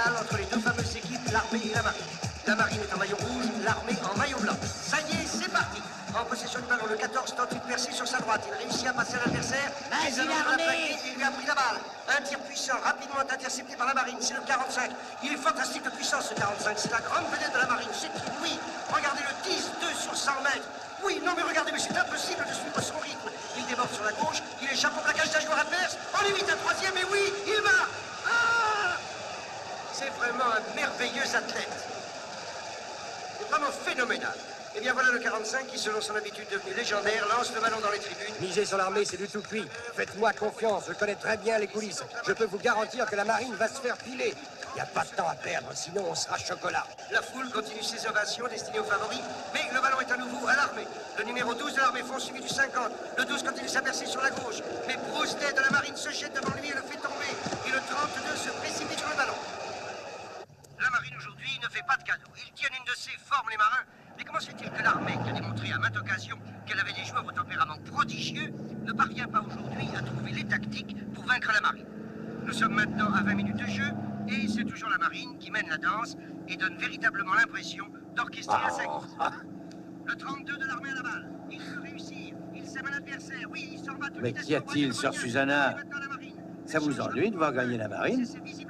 Entre les deux fameuses équipes, l'armée et la marine. La marine est en maillot rouge, l'armée en maillot blanc. Ça y est, c'est parti. En possession du ballon, le 14 tente une percée sur sa droite. Il réussit à passer l'adversaire. Les Allemands l'ont attaqué et il lui a pris la balle. Un tir puissant, rapidement intercepté par la marine. C'est le 45. Il est fantastique de puissance, ce 45. C'est la grande vedette de la marine. C'est qui, oui. Regardez le 10-2 sur 100 mètres. Oui, non mais regardez, mais c'est impossible de suivre son rythme. Il déborde sur la gauche. Il échappe au plaquage d'un joueur adverse. On évite un troisième, et oui, il marque. C'est vraiment un merveilleux athlète. C'est vraiment phénoménal. Et bien voilà le 45 qui, selon son habitude devenue légendaire, lance le ballon dans les tribunes. Misez sur l'armée, c'est du tout cuit. Faites-moi confiance, je connais très bien les coulisses. Je peux vous garantir que la marine va se faire piler. Il n'y a pas de temps à perdre, sinon on sera chocolat. La foule continue ses ovations destinées aux favoris, mais le ballon est à nouveau à l'armée. Le numéro 12 de l'armée fond suivi du 50. Le 12 continue sa percée sur la gauche. Mais Broustet de la marine se jette devant lui et le fait tomber. Et le 32 se précipite sur le ballon. La marine aujourd'hui ne fait pas de cadeaux. Ils tiennent une de ces formes, les marins. Mais comment se fait-il que l'armée, qui a démontré à maintes occasions qu'elle avait des joueurs au tempérament prodigieux, ne parvient pas aujourd'hui à trouver les tactiques pour vaincre la marine? Nous sommes maintenant à 20 minutes de jeu, et c'est toujours la marine qui mène la danse et donne véritablement l'impression d'orchestrer la scène. Le 32 de l'armée à la balle. Il peut réussir. Il sème un adversaire. Oui, il s'en va de Mais qu'y a-t-il, sœur Susanna? Ça vous ennuie de voir gagner la marine?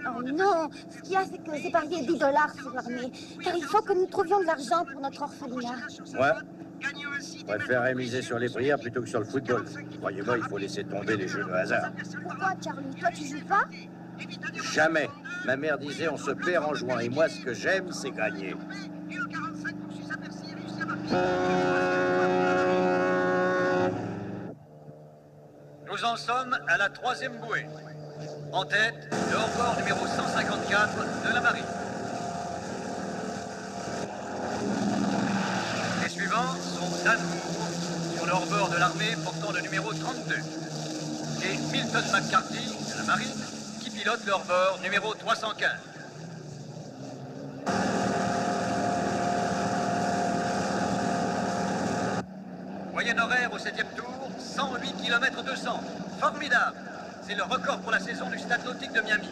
Oh non, ce qu'il y a, c'est que j'ai parié 10 $ sur l'armée, car il faut que nous trouvions de l'argent pour notre orphelinat. Ouais. Je préférerais miser sur les prières plutôt que sur le football. Croyez-moi, il faut laisser tomber les jeux de hasard. Pourquoi, Charlie? Toi, tu joues pas? Jamais. Ma mère disait, on se perd en jouant, et moi, ce que j'aime, c'est gagner. Nous en sommes à la 3e bouée. En tête, le hors-bord numéro 154 de la marine. Les suivants sont Dan Moore, sur le hors-bord de l'armée portant le numéro 32. Et Milton McCarthy, de la marine, qui pilote le hors-bord numéro 315. Moyenne horaire au 7e tour, 108 km 200. Formidable. C'est le record pour la saison du Stade nautique de Miami.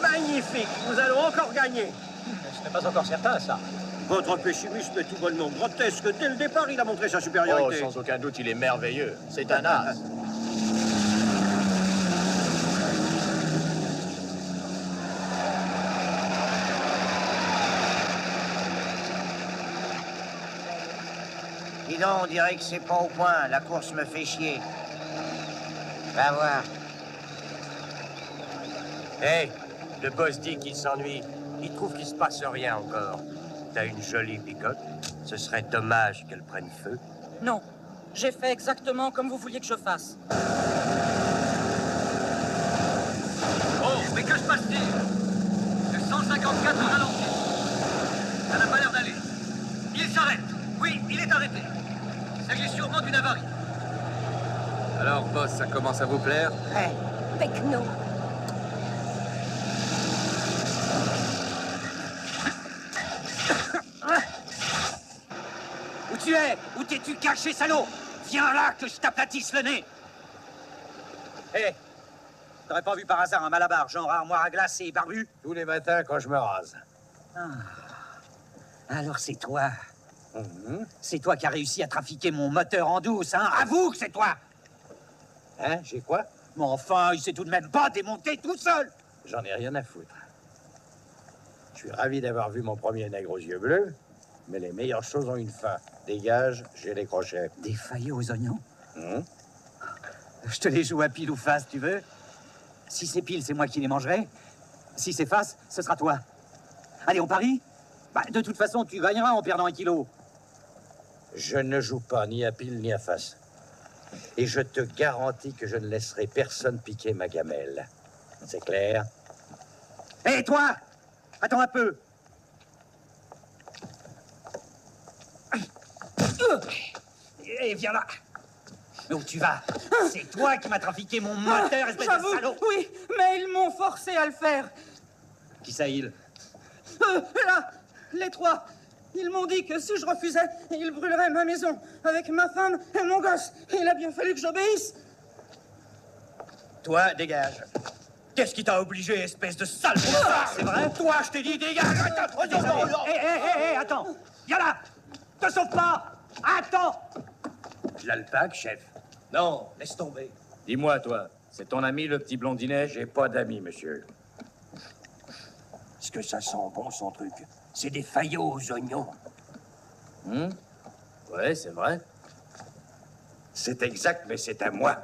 Magnifique, nous allons encore gagner. Ce n'est pas encore certain, ça. Votre pessimiste est tout bonnement grotesque. Dès le départ, il a montré sa supériorité. Oh, sans aucun doute, il est merveilleux. C'est un as. Dis donc, on dirait que c'est pas au point. La course me fait chier. Va voir. Hé, le boss dit qu'il s'ennuie. Il trouve qu'il se passe rien encore. T'as une jolie picote. Ce serait dommage qu'elle prenne feu. Non, j'ai fait exactement comme vous vouliez que je fasse. Oh, mais que se passe-t-il? Le 154 a ralenti. Ça n'a pas l'air d'aller. Il s'arrête. Oui, il est arrêté. Il s'agit sûrement d'une avarie. Alors, boss, ça commence à vous plaire? Ouais. Pecno. Où tu es? Où t'es-tu caché, salaud? Viens là, que je t'aplatisse le nez! Hé! T'aurais pas vu par hasard un malabar, genre armoire à glace et barbu? Tous les matins quand je me rase. Alors c'est toi. C'est toi qui as réussi à trafiquer mon moteur en douce, hein? Avoue que c'est toi! Hein, j'ai quoi? Mais enfin, il s'est tout de même pas démonté tout seul! J'en ai rien à foutre. Je suis ravi d'avoir vu mon premier nègre aux yeux bleus, mais les meilleures choses ont une fin. Dégage, j'ai les crochets. Des faillots aux oignons? Je te les joue à pile ou face, tu veux? Si c'est pile, c'est moi qui les mangerai. Si c'est face, ce sera toi. Allez, on parie? Bah, de toute façon, tu gagneras en perdant 1 kilo. Je ne joue pas ni à pile ni à face. Et je te garantis que je ne laisserai personne piquer ma gamelle. C'est clair? Hé, toi! Attends un peu. Et viens là. Mais où tu vas? C'est toi qui m'as trafiqué mon moteur, espèce de J'avoue, salaud! oui, mais ils m'ont forcé à le faire. Qui ça, il? Là, les trois. Ils m'ont dit que si je refusais, ils brûleraient ma maison avec ma femme et mon gosse. Il a bien fallu que j'obéisse. Toi, dégage. Qu'est-ce qui t'a obligé, espèce de sale brouillard? C'est vrai? Toi, je t'ai dit, dégage! Hé, attends! Viens là! Te sauve pas! Attends! L'alpague, chef. Non, laisse tomber. Dis-moi, toi, c'est ton ami le petit blondinet? J'ai pas d'amis, monsieur. Est-ce que ça sent bon, son truc? C'est des faillots aux oignons. Ouais, c'est vrai. C'est exact, mais c'est à moi.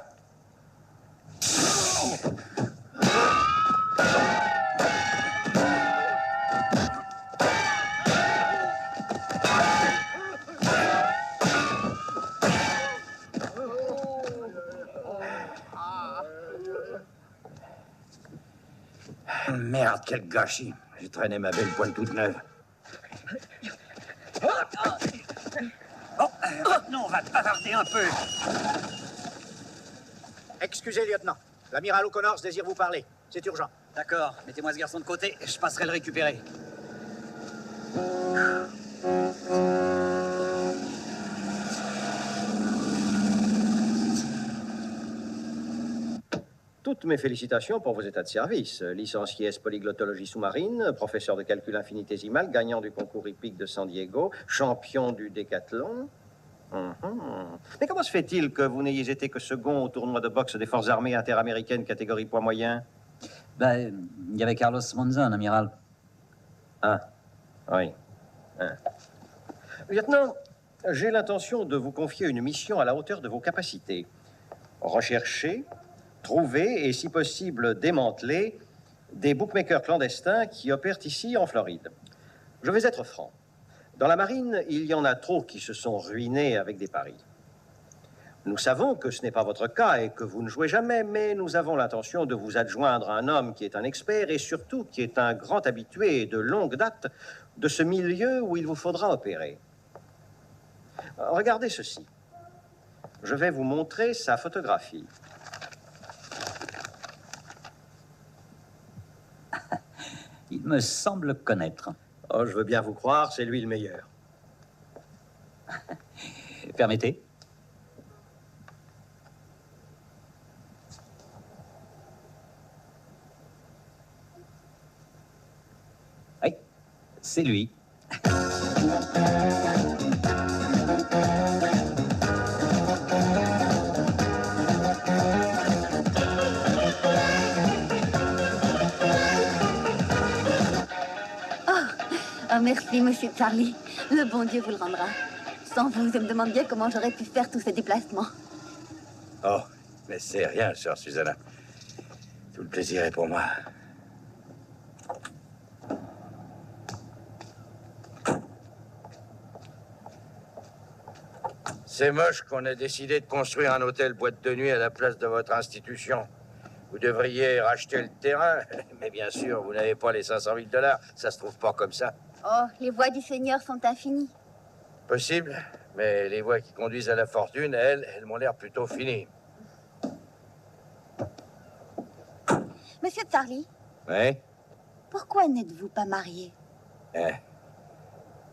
Merde, quel gâchis. J'ai traîné ma belle poêle toute neuve. Bon, maintenant, on va bavarder un peu. Excusez, lieutenant. L'amiral O'Connor désire vous parler. C'est urgent. D'accord, mettez-moi ce garçon de côté, je passerai le récupérer. Toutes mes félicitations pour vos états de service. Licencié S-polyglottologie sous-marine, professeur de calcul infinitésimal, gagnant du concours hippique de San Diego, champion du décathlon. Mais comment se fait-il que vous n'ayez été que second au tournoi de boxe des forces armées interaméricaines catégorie poids moyen? Ben, il y avait Carlos Monzon, amiral. Ah, oui. Lieutenant, j'ai l'intention de vous confier une mission à la hauteur de vos capacités. Rechercher, trouver et, si possible, démanteler des bookmakers clandestins qui opèrent ici en Floride. Je vais être franc. Dans la marine, il y en a trop qui se sont ruinés avec des paris. Nous savons que ce n'est pas votre cas et que vous ne jouez jamais, mais nous avons l'intention de vous adjoindre un homme qui est un expert et surtout qui est un grand habitué de longue date de ce milieu où il vous faudra opérer. Regardez ceci. Je vais vous montrer sa photographie. Il me semble connaître. Oh, je veux bien vous croire, c'est lui le meilleur. Permettez. Oui, c'est lui. Oh, merci, monsieur Charlie. Le bon Dieu vous le rendra. Sans vous, je me demande bien comment j'aurais pu faire tous ces déplacements. Oh, mais c'est rien, sœur Susanna. Tout le plaisir est pour moi. C'est moche qu'on ait décidé de construire un hôtel boîte de nuit à la place de votre institution. Vous devriez racheter le terrain, mais bien sûr, vous n'avez pas les 500 000 $. Ça se trouve pas comme ça. Oh, les voies du Seigneur sont infinies. Possible, mais les voies qui conduisent à la fortune, elles m'ont l'air plutôt finies. Monsieur Charlie, Oui? pourquoi n'êtes-vous pas marié?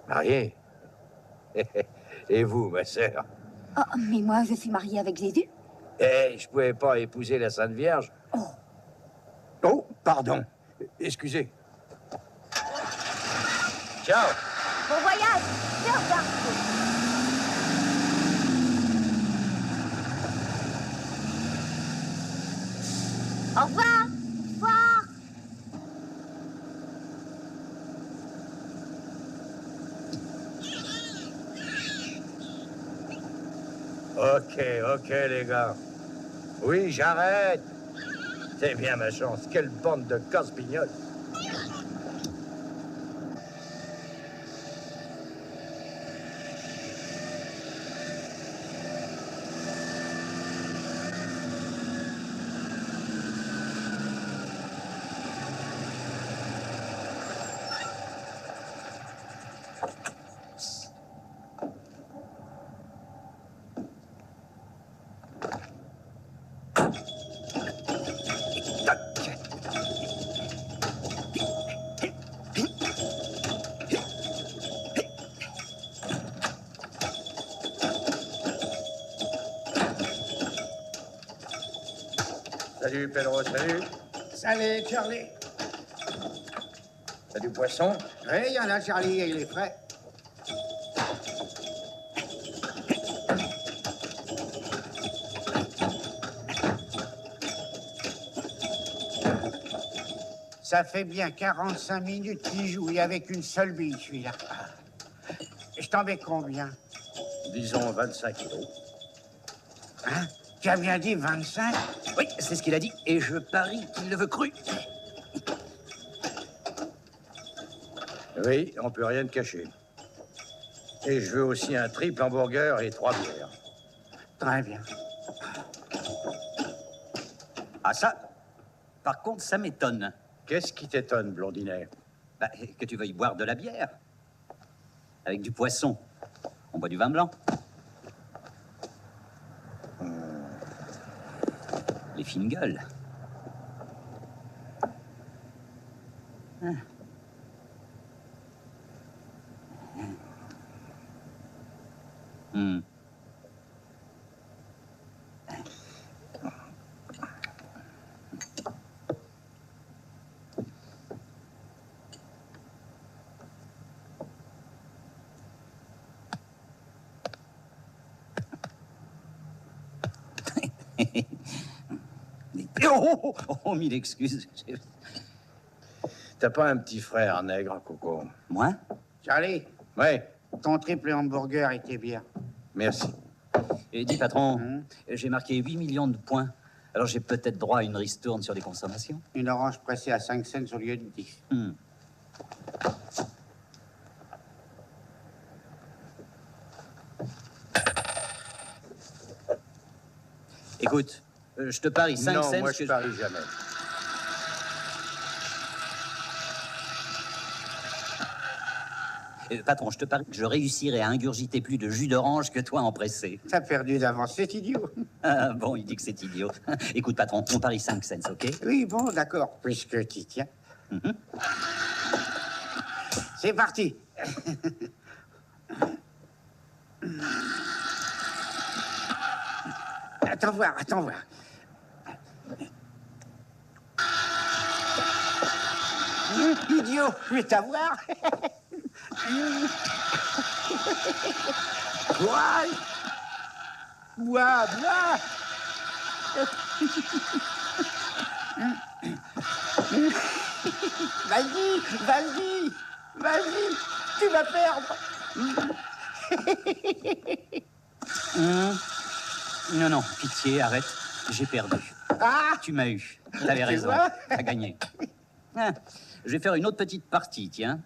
Marié? Et vous, ma sœur? Oh, mais moi, je suis mariée avec Jésus. Je pouvais pas épouser la Sainte Vierge. Oh. Oh, pardon. Excusez. Ciao. Bon voyage, sœur Darko. Au revoir. Au revoir. Ok, les gars. Oui, j'arrête. C'est bien ma chance. Quelle bande de casse-pignoles. Salut, Pedro, salut. Salut, Charlie. T'as du poisson? Oui, il y en a, Charlie, et il est frais. Ça fait bien 45 minutes qu'il joue et avec une seule bille, celui-là. Je t'en mets combien? Disons 25 kilos. Hein? Tu as bien dit 25? Oui, c'est ce qu'il a dit, et je parie qu'il le veut cru. Oui, on peut rien te cacher. Et je veux aussi un triple hamburger et 3 bières. Très bien. Ah ça, par contre, ça m'étonne. Qu'est-ce qui t'étonne, Blondinet? Bah, que tu veuilles boire de la bière. Avec du poisson. On boit du vin blanc. Les fines gueules. Ah. Hmm. Oh, mille excuses. T'as pas un petit frère nègre, Coco? Moi? Charlie? Oui. Ton triple hamburger était bien. Merci. Et dis, patron, j'ai marqué 8 millions de points. Alors j'ai peut-être droit à une ristourne sur les consommations? Une orange pressée à 5 cents au lieu de 10. Écoute, je te parie 5 cents. Non, moi je parie jamais. Patron, je te parie que je réussirai à ingurgiter plus de jus d'orange que toi en pressé. T'as perdu d'avance, c'est idiot. Ah, bon, il dit que c'est idiot. Écoute, patron, on parie 5 cents, ok? Oui, bon, d'accord, puisque tu tiens. C'est parti. Attends voir, attends voir. Idiot, je vais t'avoir. Bois, bois, bois. Vas-y, vas-y, vas-y, tu vas perdre. Non, non, pitié, arrête. J'ai perdu. Ah! Tu m'as eu. T'avais raison. vois? T'as gagné. Ah, je vais faire une autre petite partie, tiens.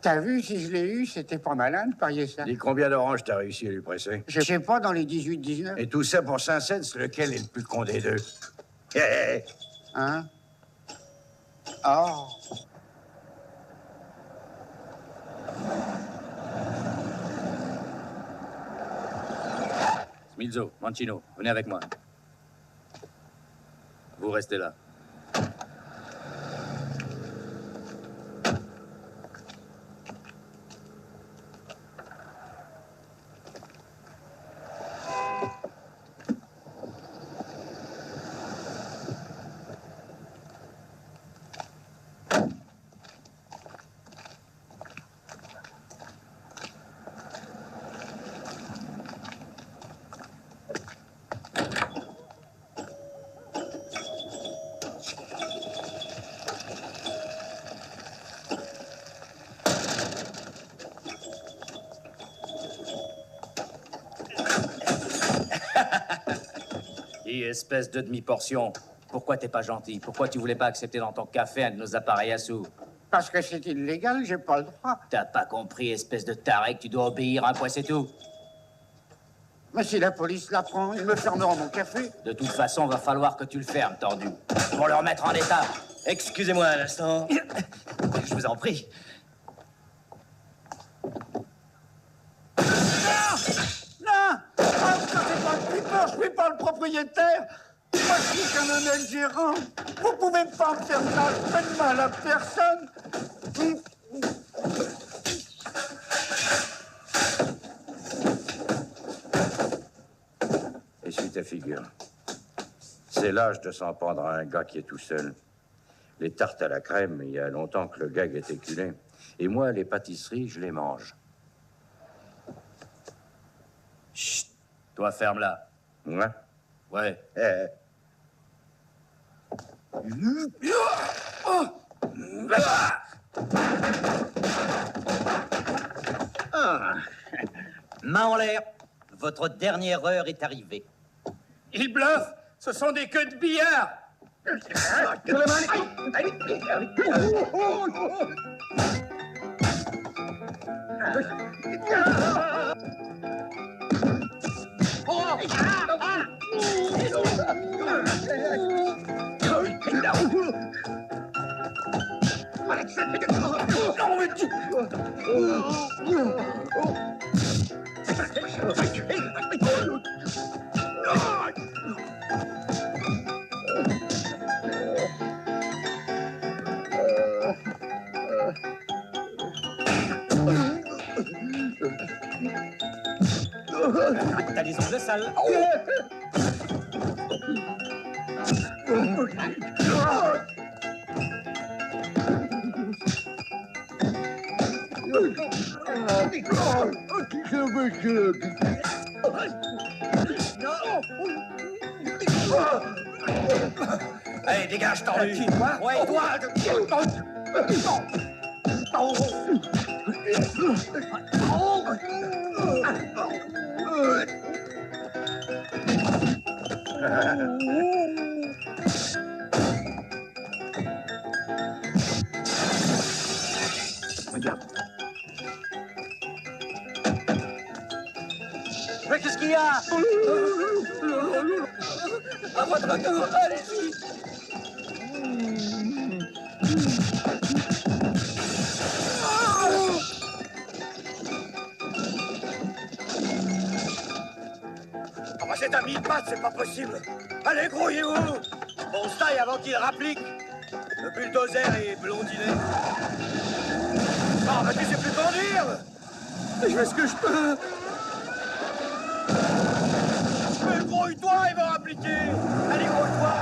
T'as vu, si je l'ai eu, c'était pas malin de parier ça. Dis combien d'oranges t'as réussi à lui presser? Je sais pas, dans les 18-19. Et tout ça pour 5 cents, lequel est le plus con des deux? Hein? Oh. Smilzo, Mancino, venez avec moi. Vous restez là. Dis, espèce de demi-portion, pourquoi t'es pas gentil? Pourquoi tu voulais pas accepter dans ton café un de nos appareils à sous? Parce que c'est illégal, j'ai pas le droit. T'as pas compris, espèce de taré, que tu dois obéir à un point, c'est tout. Mais si la police l'apprend, ils me fermeront mon café. De toute façon, va falloir que tu le fermes, tordu. Pour le remettre en état. Excusez-moi un instant. Je vous en prie. Non! Oh, ça fait pas le flipper, je suis pas le propriétaire! Moi, je suis qu'un honnête gérant! Vous pouvez pas me faire mal, faites mal à personne! Essuie ta figure. C'est l'âge de s'en prendre à un gars qui est tout seul. Les tartes à la crème, il y a longtemps que le gag est éculé. Et moi, les pâtisseries, je les mange. Chut. Toi, ferme-la. Ouais? Ouais. Main en l'air. Votre dernière heure est arrivée. Ils bluffent. Ce sont des queues de billard. T'as les ongles sales. Allez, dégage, tordu. Ouais, toi. Mais qu'est-ce qu'il y a? À votre retour, allez-y. Ah bah c'est à 1000 pattes, c'est pas possible. Allez, grouillez-vous. On se taille avant qu'il rapplique. Le bulldozer est blondiné. Ah bah tu sais plus conduire. Je fais ce que je peux. Mais grouille-toi, il va rappliquer. Allez, grouille-toi.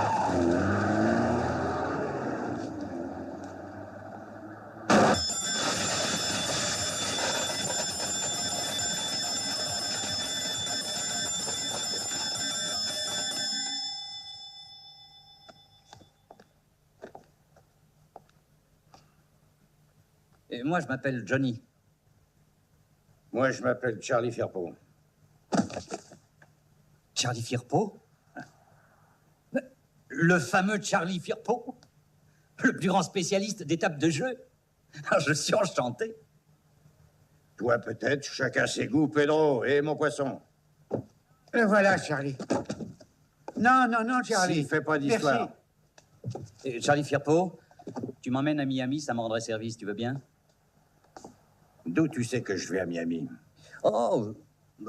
Et moi, je m'appelle Johnny. Moi, je m'appelle Charlie Firpo. Charlie Firpo? Le fameux Charlie Firpo? Le plus grand spécialiste d'étapes de jeu? Alors, je suis enchanté. Toi, peut-être, chacun ses goûts, Pedro, et mon poisson. Le voilà, Charlie. Non, Charlie. Si, fais pas d'histoire. Charlie Firpo, tu m'emmènes à Miami, ça me rendrait service, tu veux bien? D'où tu sais que je vais à Miami? Oh,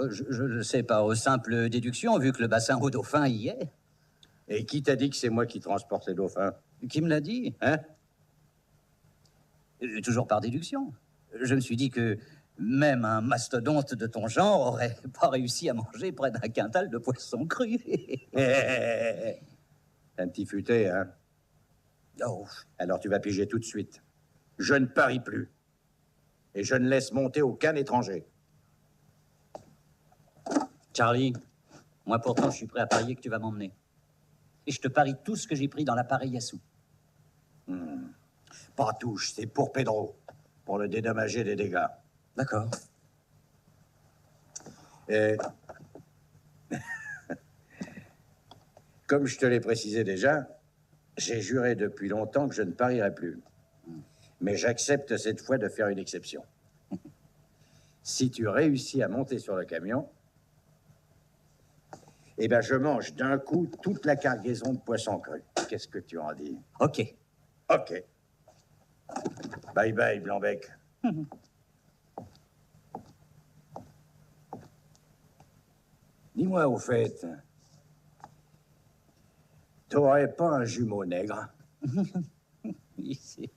je ne sais pas, aux simple déduction, vu que le bassin au Dauphin y est. Et qui t'a dit que c'est moi qui transporte les dauphins? Qui me l'a dit? Hein? Toujours par déduction. Je me suis dit que même un mastodonte de ton genre aurait pas réussi à manger près d'un quintal de poisson cru. Un petit futé, hein? Oh. Alors tu vas piger tout de suite. Je ne parie plus. Et je ne laisse monter aucun étranger. Charlie, moi pourtant je suis prêt à parier que tu vas m'emmener. Et je te parie tout ce que j'ai pris dans l'appareil à sous. Pas touche, c'est pour Pedro. Pour le dédommager des dégâts. D'accord. Et... Comme je te l'ai précisé déjà, j'ai juré depuis longtemps que je ne parierai plus. Mais j'accepte cette fois de faire une exception. Si tu réussis à monter sur le camion, eh bien, je mange d'un coup toute la cargaison de poissons crus. Qu'est-ce que tu en dis? Ok. Ok. Bye bye, Blanc-bec. Dis-moi, au fait, t'aurais pas un jumeau nègre? Ici.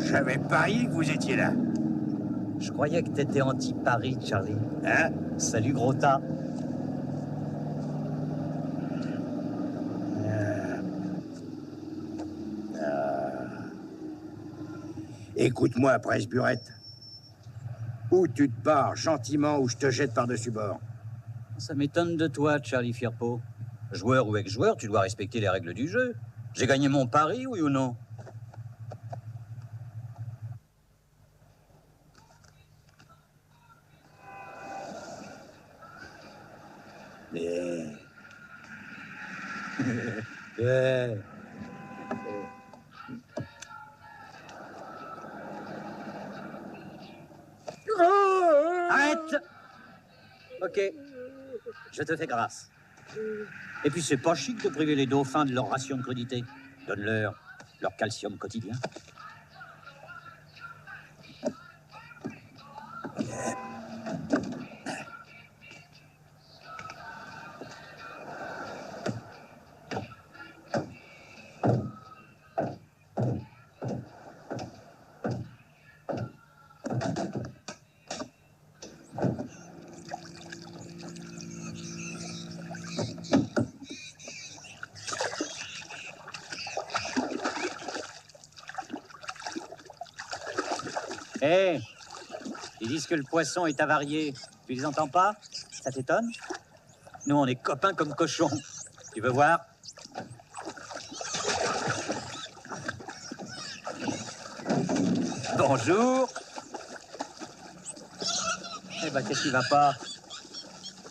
J'avais parié que vous étiez là. Je croyais que t'étais anti-Paris, Charlie. Hein? Salut, gros tas. Écoute-moi, presse-burette. Ou tu te barres gentiment ou je te jette par-dessus bord. Ça m'étonne de toi, Charlie Firpo. Joueur ou ex-joueur, tu dois respecter les règles du jeu. J'ai gagné mon pari, oui ou non? Arrête! Ok, je te fais grâce. Et puis c'est pas chic de priver les dauphins de leur ration de crudité. Donne-leur leur calcium quotidien. Hé, ils disent que le poisson est avarié. Tu les entends pas? Ça t'étonne? Nous, on est copains comme cochons. Tu veux voir? Bonjour. Eh ben, qu'est-ce qui va pas?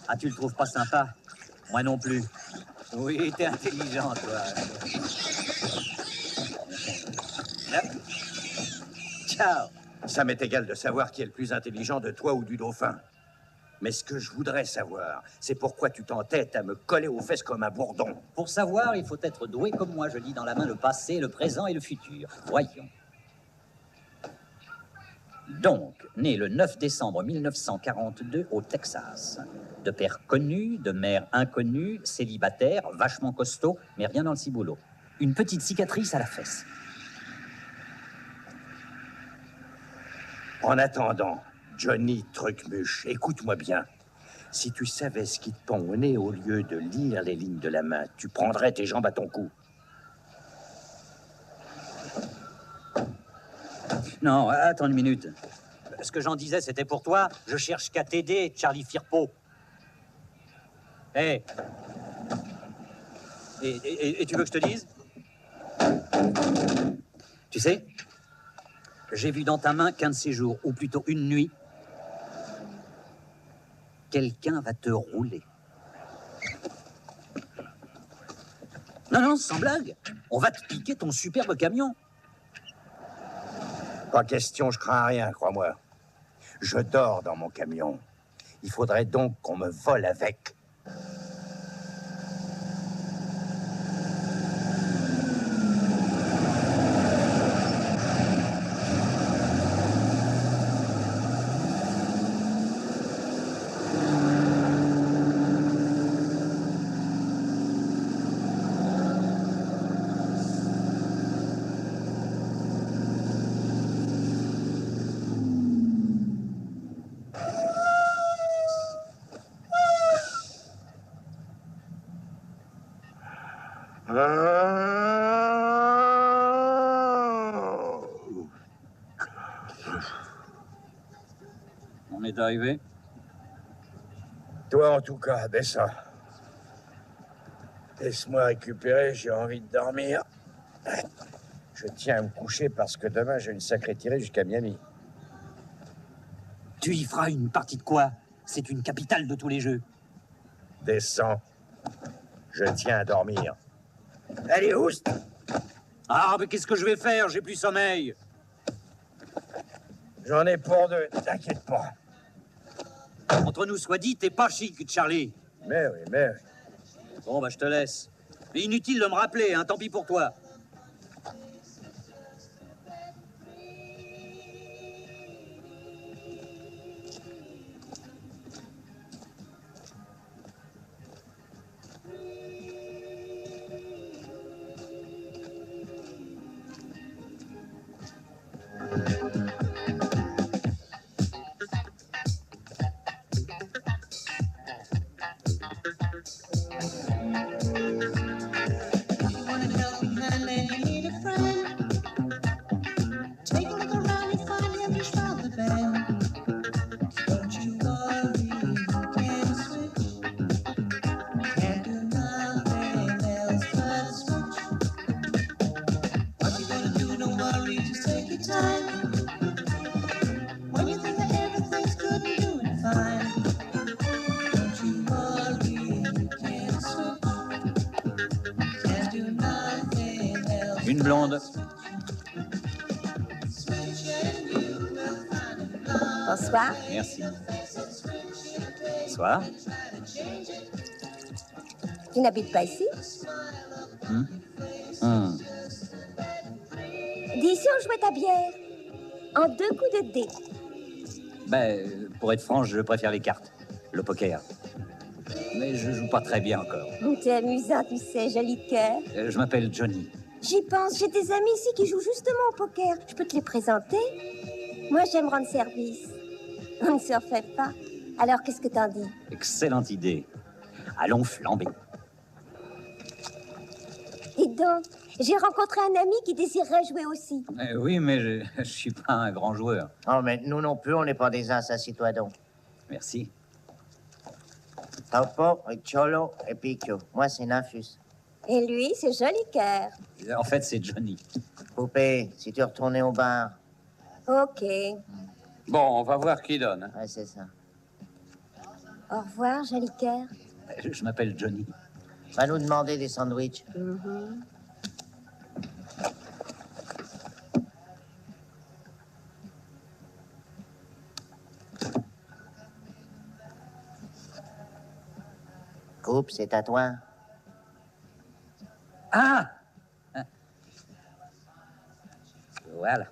Ah, tu le trouves pas sympa? Moi non plus. Oui, t'es intelligent, toi. Ciao. Ça m'est égal de savoir qui est le plus intelligent de toi ou du dauphin. Mais ce que je voudrais savoir, c'est pourquoi tu t'entêtes à me coller aux fesses comme un bourdon. Pour savoir, il faut être doué comme moi. Je lis dans la main le passé, le présent et le futur. Voyons. Donc, né le 9 décembre 1942 au Texas. De père connu, de mère inconnue, célibataire, vachement costaud, mais rien dans le ciboulot. Une petite cicatrice à la fesse. En attendant, Johnny Trucmuche, écoute-moi bien. Si tu savais ce qui te pend au nez au lieu de lire les lignes de la main, tu prendrais tes jambes à ton cou. Non, attends une minute. Ce que j'en disais, c'était pour toi. Je cherche qu'à t'aider, Charlie Firpo. Hé. Et tu veux que je te dise? Tu sais, j'ai vu dans ta main qu'un de ces jours, ou plutôt une nuit, quelqu'un va te rouler. Non, non, sans blague. On va te piquer ton superbe camion. Pas question, je crains rien, crois-moi. Je dors dans mon camion. Il faudrait donc qu'on me vole avec. On est arrivé. Toi, en tout cas, descends. Laisse-moi récupérer, j'ai envie de dormir. Je tiens à me coucher parce que demain, j'ai une sacrée tirée jusqu'à Miami. Tu y feras une partie de quoi? C'est une capitale de tous les jeux. Descends. Je tiens à dormir. Allez, oust! Ah, mais qu'est-ce que je vais faire? J'ai plus sommeil. J'en ai pour deux, t'inquiète pas. Entre nous soit dit, t'es pas chic, Charlie. Mais oui, mais oui. Bon, bah, je te laisse. Mais inutile de me rappeler, hein, tant pis pour toi. Wanna know, man. Une blonde. Bonsoir. Merci. Bonsoir. Tu n'habites pas ici? Dis, si on jouait ta bière en 2 coups de dés. Ben, pour être franche, je préfère les cartes. Le poker. Mais je joue pas très bien encore. T'es amusant, tu sais, joli cœur. Je m'appelle Johnny. J'y pense, j'ai des amis ici qui jouent justement au poker. Je peux te les présenter? Moi, j'aime rendre service. On ne se refait pas. Alors, qu'est-ce que t'en dis? Excellente idée. Allons flamber. Dis donc, j'ai rencontré un ami qui désirerait jouer aussi. Oui, mais je suis pas un grand joueur. Oh, mais nous non plus, on n'est pas des as, assis-toi donc. Merci. Topo, Cholo et Picchio. Moi, c'est Nafus. Et lui, c'est joli cœur. En fait, c'est Johnny. Poupée, si tu retournais au bar. Ok. Bon, on va voir qui donne. Ouais, c'est ça. Au revoir, joli cœur. Je m'appelle Johnny. Va nous demander des sandwichs. Coupe, c'est à toi. Ah! Voilà.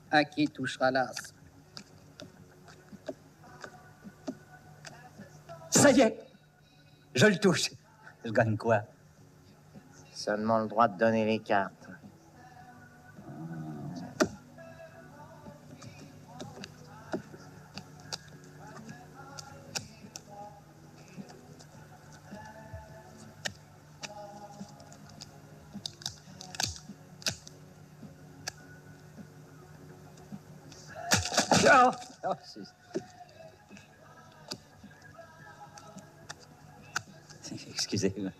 À qui touchera l'as? Ça y est! Je le touche. Je gagne quoi? Seulement le droit de donner les cartes. Oh, oh, excusez-moi.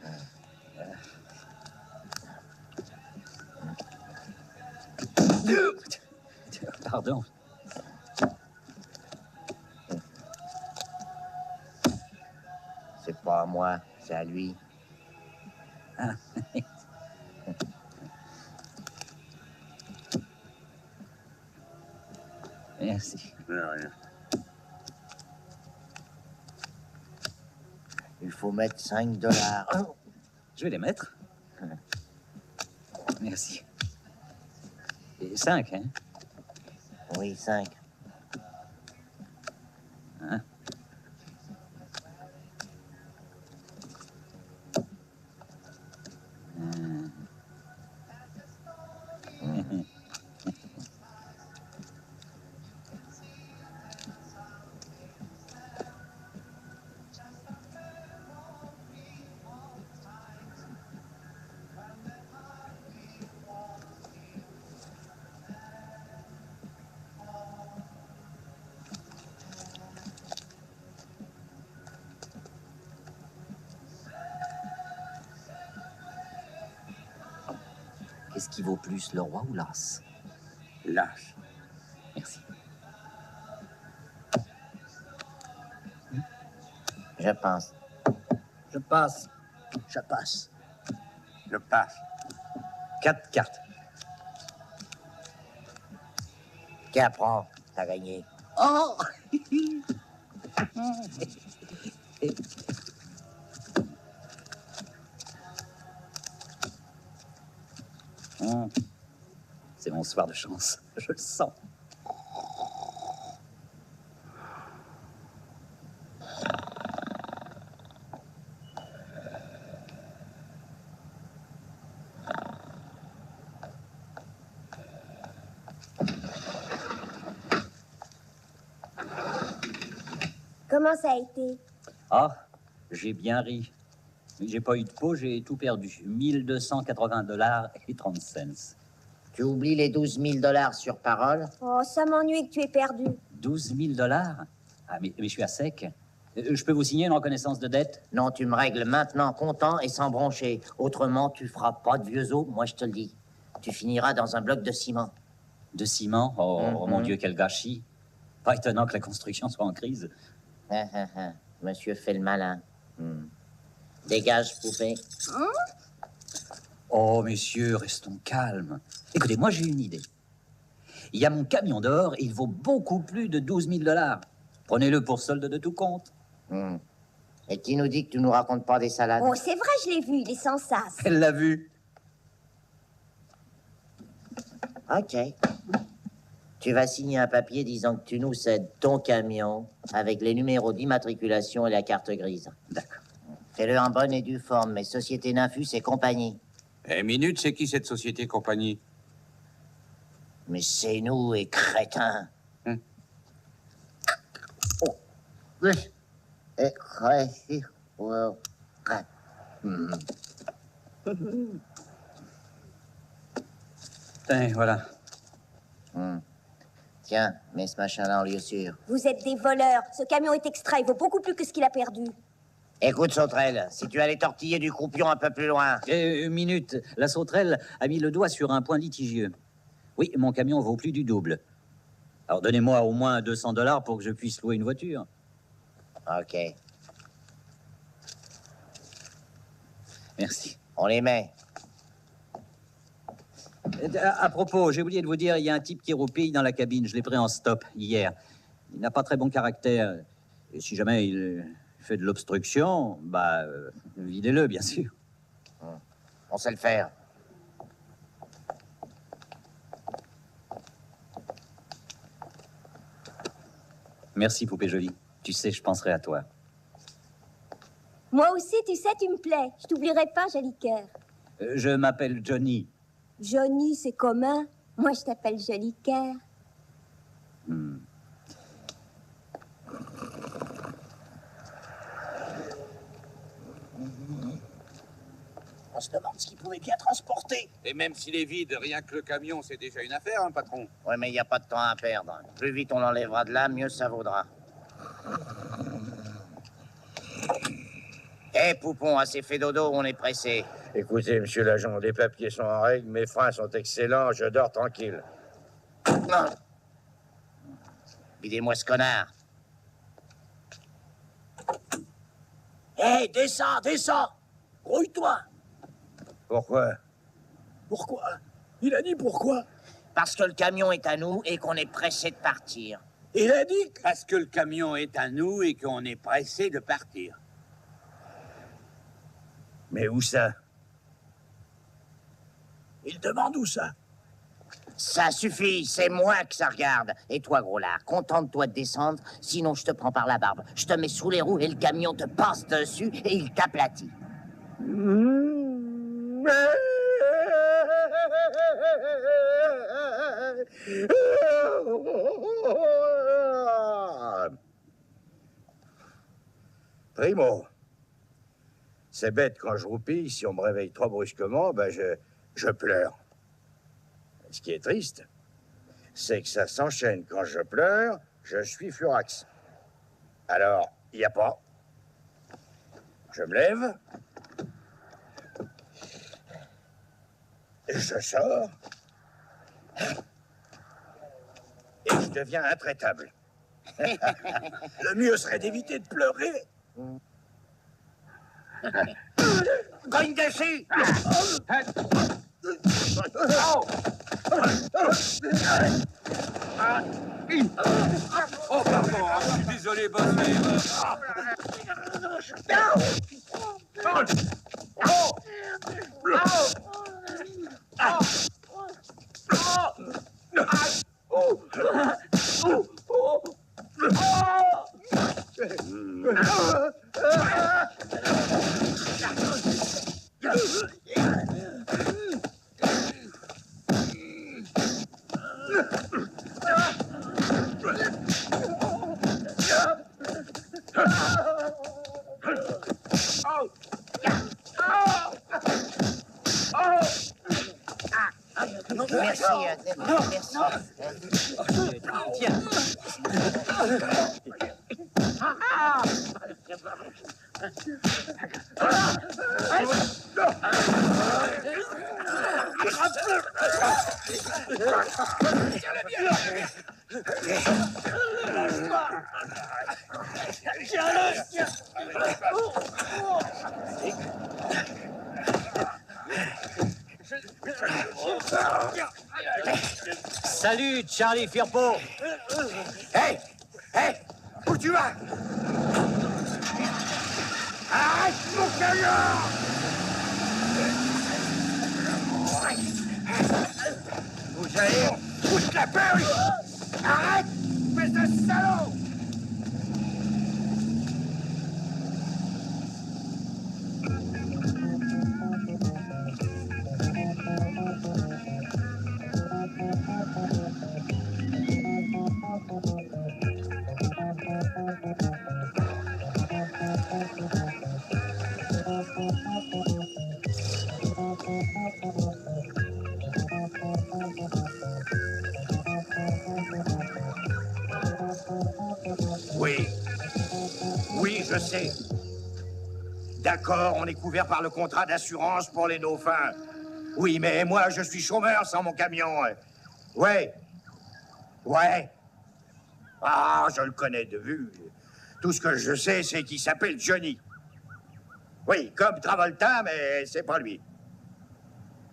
Pardon. C'est pas à moi, c'est à lui. Ah. Merci. Rien. Il faut mettre $5. Je vais les mettre. Merci. Et 5, hein? Oui, 5. Hein? Qu'est-ce qui vaut plus, le roi ou l'as? L'as. Merci. Je pense. Je passe. Je passe. Je passe. 4 cartes. Tiens, prends, t'as gagné. Oh! C'est mon soir de chance, je le sens. Comment ça a été? Ah, j'ai bien ri. Mais j'ai pas eu de peau, j'ai tout perdu. $1280 et 30 cents. Tu oublies les $12 000 sur parole? Oh, ça m'ennuie que tu aies perdu. 12 000 $? Ah, mais je suis à sec. Je peux vous signer une reconnaissance de dette? Non, tu me règles maintenant comptant et sans broncher. Autrement, tu feras pas de vieux os, moi je te le dis. Tu finiras dans un bloc de ciment. De ciment? Oh, mon Dieu, quel gâchis. Pas étonnant que la construction soit en crise. Monsieur fait le malin. Dégage, poupée. Oh, messieurs, restons calmes. Écoutez, moi j'ai une idée. Il y a mon camion d'or, il vaut beaucoup plus de 12 000 $. Prenez-le pour solde de tout compte. Et qui nous dit que tu nous racontes pas des salades? Oh, c'est vrai, je l'ai vu, il est sans sas. Elle l'a vu. Ok. Tu vas signer un papier disant que tu nous cèdes ton camion avec les numéros d'immatriculation et la carte grise. D'accord. Fais-le en bonne et due forme, mais Société Nymphus et compagnie. Eh, minute, c'est qui cette société compagnie? Mais c'est nous, et crétins. Oh. Oui. Et crétins. Wow. Tiens, voilà. Tiens, mets ce machin-là en lieu sûr. Vous êtes des voleurs. Ce camion est extra, il vaut beaucoup plus que ce qu'il a perdu. Écoute, Sauterelle, si tu allais tortiller du croupion un peu plus loin... Minute, la sauterelle a mis le doigt sur un point litigieux. Oui, mon camion vaut plus du double. Alors donnez-moi au moins 200 $ pour que je puisse louer une voiture. Ok. Merci. On les met. À propos, j'ai oublié de vous dire, il y a un type qui roupille dans la cabine. Je l'ai pris en stop hier. Il n'a pas très bon caractère. Et si jamais il fait de l'obstruction, bah, videz-le, bien sûr. On sait le faire. Merci, poupée jolie. Tu sais, je penserai à toi. Moi aussi, tu sais, tu me plais. Je t'oublierai pas, joli cœur. Je m'appelle Johnny. Johnny, c'est commun. Moi, je t'appelle joli cœur. On se demande ce qu'il pouvait bien transporter. Et même s'il est vide, rien que le camion, c'est déjà une affaire, hein, patron? Ouais, mais il n'y a pas de temps à perdre. Plus vite on l'enlèvera de là, mieux ça vaudra. Hé, Poupon, assez fait dodo, on est pressé. Écoutez, monsieur l'agent, les papiers sont en règle, mes freins sont excellents, je dors tranquille. Non. Videz-moi ce connard. Hé, descends, descends. Grouille-toi. Pourquoi? Pourquoi? Il a dit pourquoi? Parce que le camion est à nous et qu'on est pressé de partir. Il a dit que... Parce que le camion est à nous et qu'on est pressé de partir. Mais où ça? Il demande où ça? Ça suffit, c'est moi que ça regarde. Et toi, gros lard, contente-toi de descendre, sinon je te prends par la barbe. Je te mets sous les roues et le camion te passe dessus et il t'aplatit. Primo, c'est bête quand je roupille, si on me réveille trop brusquement, ben je pleure. Ce qui est triste, c'est que ça s'enchaîne. Quand je pleure, je suis furax. Alors, il n'y a pas. Je me lève. Je sors. Et je deviens intraitable. Le mieux serait d'éviter de pleurer. Cogne dessus! Oh, pardon, je suis désolé, boss. Merci, merci. Tiens. Salut, Charlie Firpo. Hé! Hé! Où tu vas? Arrête mon camion! Vous allez foutre la paix! Arrête! Espèce de salaud! Oui. Oui, je sais. D'accord, on est couvert par le contrat d'assurance pour les dauphins. Oui, mais moi, je suis chômeur sans mon camion. Ouais. Ouais. Ah, je le connais de vue. Tout ce que je sais, c'est qu'il s'appelle Johnny. Oui, comme Travolta, mais c'est pas lui.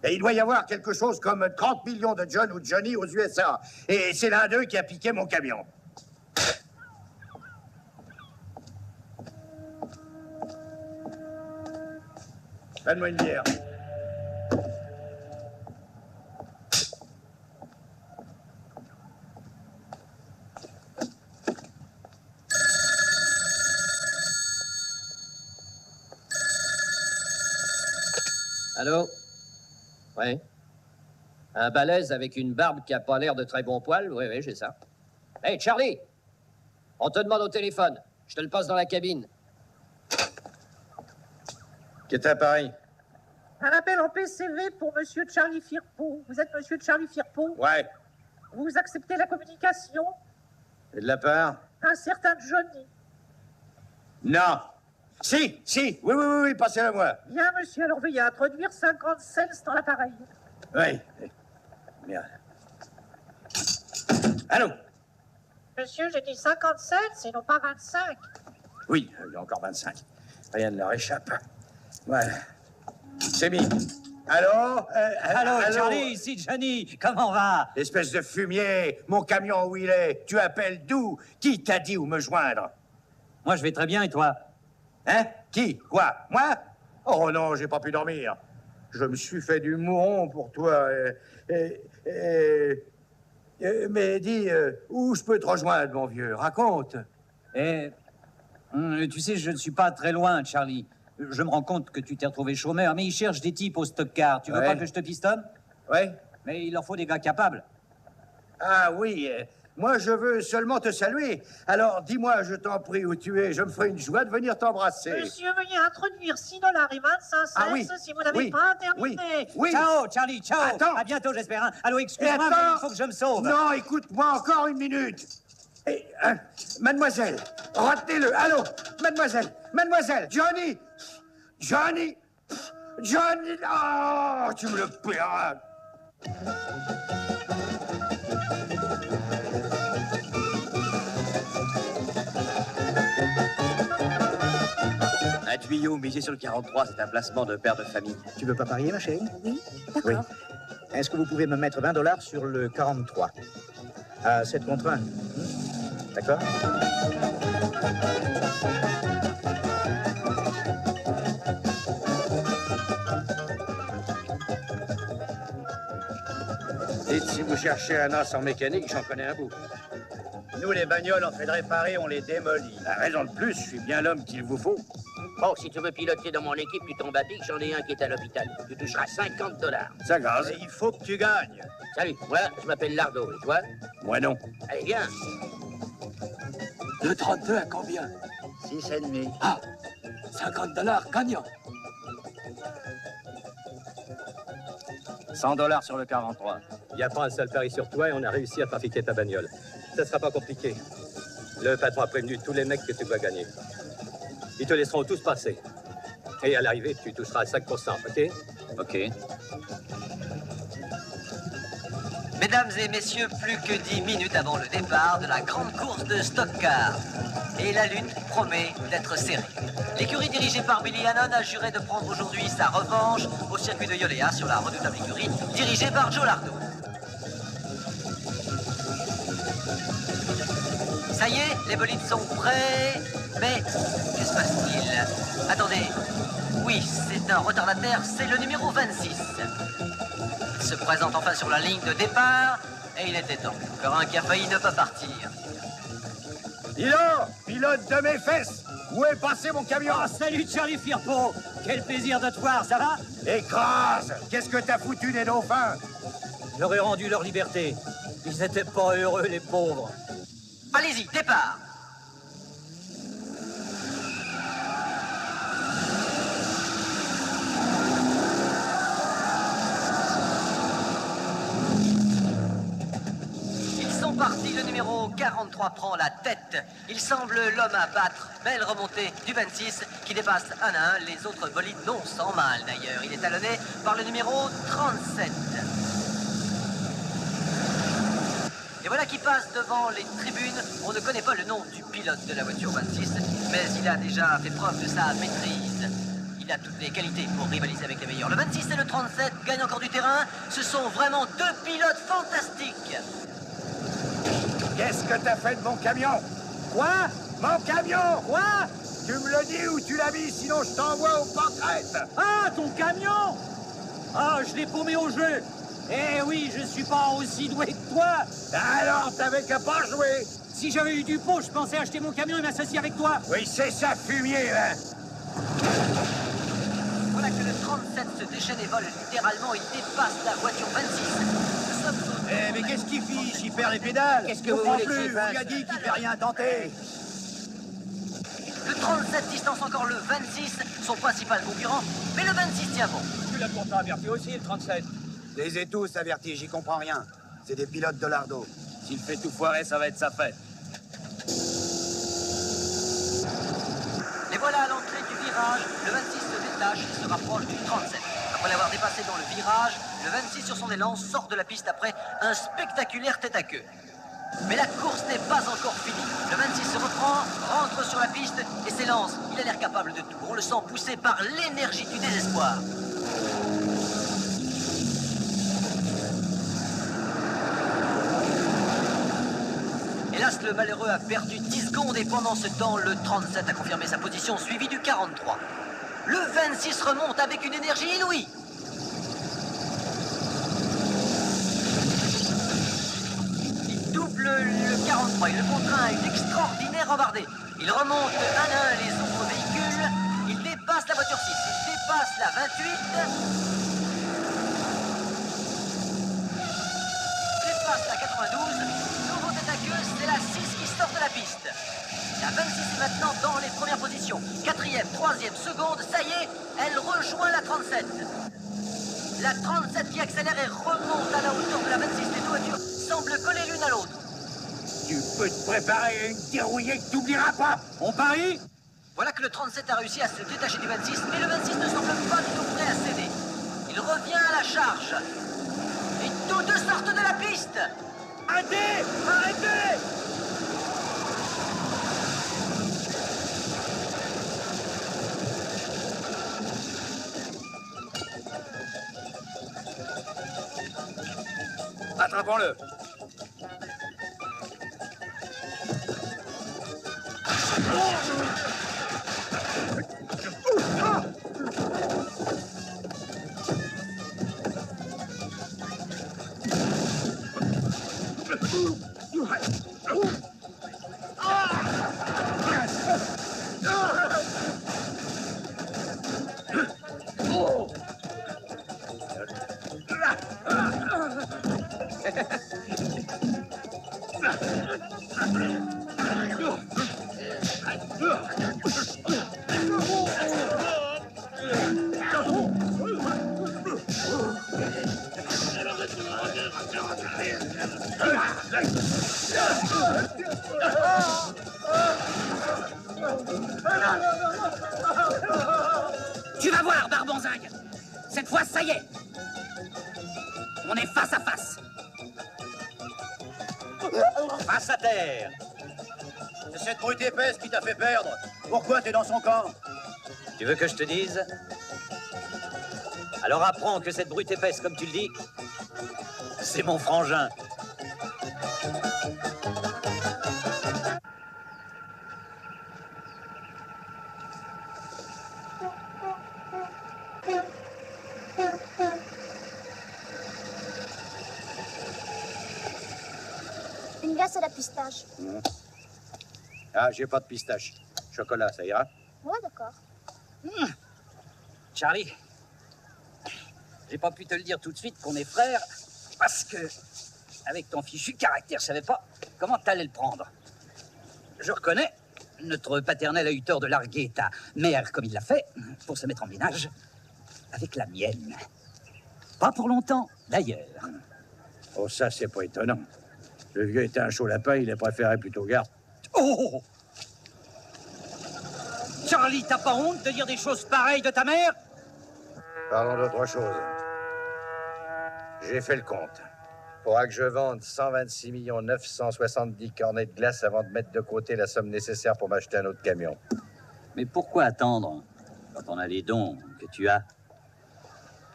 Et il doit y avoir quelque chose comme 30 millions de John ou Johnny aux USA. Et c'est l'un d'eux qui a piqué mon camion. Donne-moi une bière. Allô? Oui. Un balèze avec une barbe qui a pas l'air de très bon poil? Oui, oui, j'ai ça. Hey, Charlie! On te demande au téléphone. Je te le passe dans la cabine. Qui est appareil? Un appel en PCV pour Monsieur Charlie Firpo. Vous êtes Monsieur Charlie Firpo? Ouais. Vous acceptez la communication? Et de la part? Un certain Johnny. Non. Si, oui, passez-le moi. Bien, monsieur, alors veuillez introduire 50 cents dans l'appareil. Oui. Merde. Allô? Monsieur, j'ai dit 50 cents et non pas 25. Oui, il y a encore 25. Rien ne leur échappe. Voilà. C'est mis. Allô? Allô, Charlie, ici Johnny. Comment va? Espèce de fumier, mon camion où il est. Tu appelles d'où? Qui t'a dit où me joindre? Moi, je vais très bien, et toi? Hein? Qui? Quoi? Moi? Oh non, j'ai pas pu dormir. Je me suis fait du mouron pour toi. Mais dis, où je peux te rejoindre, mon vieux? Raconte. Tu sais, je ne suis pas très loin, Charlie. Je me rends compte que tu t'es retrouvé chômeur, mais ils cherchent des types au stock-car. Tu veux pas que je te pistonne? Oui. Mais il leur faut des gars capables. Ah oui, moi je veux seulement te saluer. Alors dis-moi, je t'en prie, où tu es. Je me ferai une joie de venir t'embrasser. Monsieur, veuillez introduire $6 et 25 cents si vous n'avez pas terminé. Oui. Ciao, Charlie, ciao. Attends. À bientôt, j'espère. Hein. Allô, excuse-moi, mais il faut que je me sauve. Non, écoute-moi encore une minute. Et, mademoiselle, retenez-le. Allô, mademoiselle, Johnny. Oh, tu me le paieras. Un tuyau misé sur le 43, c'est un placement de père de famille. Tu veux pas parier, ma chérie? Oui, d'accord. Est-ce que vous pouvez me mettre $20 sur le 43? À 7 contre 1. D'accord? Dites, si vous cherchez un os en mécanique, j'en connais un bout. Nous, les bagnoles, en fait de réparer, on les démolit. La raison de plus, je suis bien l'homme qu'il vous faut. Bon, si tu veux piloter dans mon équipe, tu tombes à pic, j'en ai un qui est à l'hôpital. Tu toucheras $50. Ça gaz. Il faut que tu gagnes. Salut, moi, je m'appelle Lardo, et toi? Moi non. Allez, viens. 2,32 à combien? 6,5. Ah, $50 gagnant. $100 sur le 43. Il n'y a pas un seul pari sur toi et on a réussi à trafiquer ta bagnole. Ça sera pas compliqué. Le patron a prévenu tous les mecs que tu dois gagner. Ils te laisseront tous passer. Et à l'arrivée, tu toucheras 5%, ok? Ok. Mesdames et messieurs, plus que 10 minutes avant le départ de la grande course de stock car. Et la lutte promet d'être serrée. L'écurie dirigée par Billy Hannon a juré de prendre aujourd'hui sa revanche au circuit de Yolea sur la redoutable écurie dirigée par Joe Lardo. Ça y est, les bolides sont prêts. Mais que se passe-t-il? Attendez. Oui, c'est un retardataire, c'est le numéro 26. Il se présente enfin sur la ligne de départ et il était temps. Encore un qui a failli ne pas partir. Dilo, pilote de mes fesses, où est passé mon camion? Oh, salut Charlie Firpo. Quel plaisir de te voir, ça va? Écrase! Qu'est-ce que t'as foutu des dauphins? J'aurais rendu leur liberté. Ils n'étaient pas heureux, les pauvres. Allez-y, départ. Ils sont partis, le numéro 43 prend la tête. Il semble l'homme à battre. Belle remontée du 26 qui dépasse un à un les autres bolides, non sans mal d'ailleurs. Il est talonné par le numéro 37. Et voilà qui passe devant les tribunes. On ne connaît pas le nom du pilote de la voiture 26, mais il a déjà fait preuve de sa maîtrise. Il a toutes les qualités pour rivaliser avec les meilleurs. Le 26 et le 37 gagnent encore du terrain. Ce sont vraiment deux pilotes fantastiques. Qu'est-ce que t'as fait de mon camion? Quoi? Mon camion! Quoi? Tu me le dis où tu l'as mis, sinon je t'envoie au pancrète! Ah, ton camion? Ah, je l'ai paumé au jeu. Eh oui, je suis pas aussi doué que toi. Alors, t'avais qu'à pas jouer. Si j'avais eu du pot, je pensais acheter mon camion et m'associer avec toi. Oui, c'est ça, fumier, hein. Voilà que le 37 se déchaîne et vole littéralement. Il dépasse la voiture 26. Eh, mais qu'est-ce qu'il fiche? Il perd les pédales. Qu'est-ce que vous voulez plus? qu'il fasse? On lui a dit qu'il fait rien tenter. Le 37 distance encore le 26, son principal concurrent, mais le 26 tient bon. Tu l'as pourtant averti aussi, le 37. Les ai tous avertis, j'y comprends rien. C'est des pilotes de lardo. S'il fait tout foirer, ça va être sa fête. Et voilà à l'entrée du virage, le 26 se détache et se rapproche du 37. Après l'avoir dépassé dans le virage, le 26 sur son élan sort de la piste après un spectaculaire tête-à-queue. Mais la course n'est pas encore finie. Le 26 se reprend, rentre sur la piste et s'élance. Il a l'air capable de tout. On le sent poussé par l'énergie du désespoir. Hélas, le malheureux a perdu 10 secondes et pendant ce temps, le 37 a confirmé sa position, suivi du 43. Le 26 remonte avec une énergie inouïe. Il double le 43, il le contraint à une extraordinaire embardée. Il remonte un à un les autres véhicules. Il dépasse la voiture 6, il dépasse la 28. Dépasse la 92. Nouveau tête à queue, c'est la 6 qui sort de la piste. La 26 est maintenant dans les premières positions. 4e, 3e, seconde, ça y est, elle rejoint la 37. La 37 qui accélère et remonte à la hauteur de la 26. Les deux voitures semblent coller l'une à l'autre. Tu peux te préparer à une dérouillée que t'oublieras pas. On parie? Voilà que le 37 a réussi à se détacher du 26, mais le 26 ne semble pas du tout prêt à céder. Il revient à la charge. Et toutes sortent de la piste. Arrêtez! Arrêtez! Attrapons-le. Tu vas voir, Barbonzingue. Cette fois, ça y est. On est face à face. Face à terre. C'est cette brute épaisse qui t'a fait perdre. Pourquoi t'es dans son camp? Tu veux que je te dise? Alors apprends que cette brute épaisse, comme tu le dis, c'est mon frangin. pistache. Ah, j'ai pas de pistache. Chocolat, ça ira? Ouais, d'accord. Charlie, j'ai pas pu te le dire tout de suite qu'on est frères, parce que, avec ton fichu caractère, je savais pas comment t'allais le prendre. Je reconnais, notre paternel a eu tort de larguer ta mère comme il l'a fait, pour se mettre en ménage avec la mienne. Pas pour longtemps, d'ailleurs. Oh, ça, c'est pas étonnant. Le vieux était un chaud lapin, il a préféré plutôt garde. Oh! Charlie, t'as pas honte de dire des choses pareilles de ta mère? Parlons d'autre chose. J'ai fait le compte. Faudra que je vende 126 970 cornets de glace avant de mettre de côté la somme nécessaire pour m'acheter un autre camion. Mais pourquoi attendre quand on a les dons que tu as?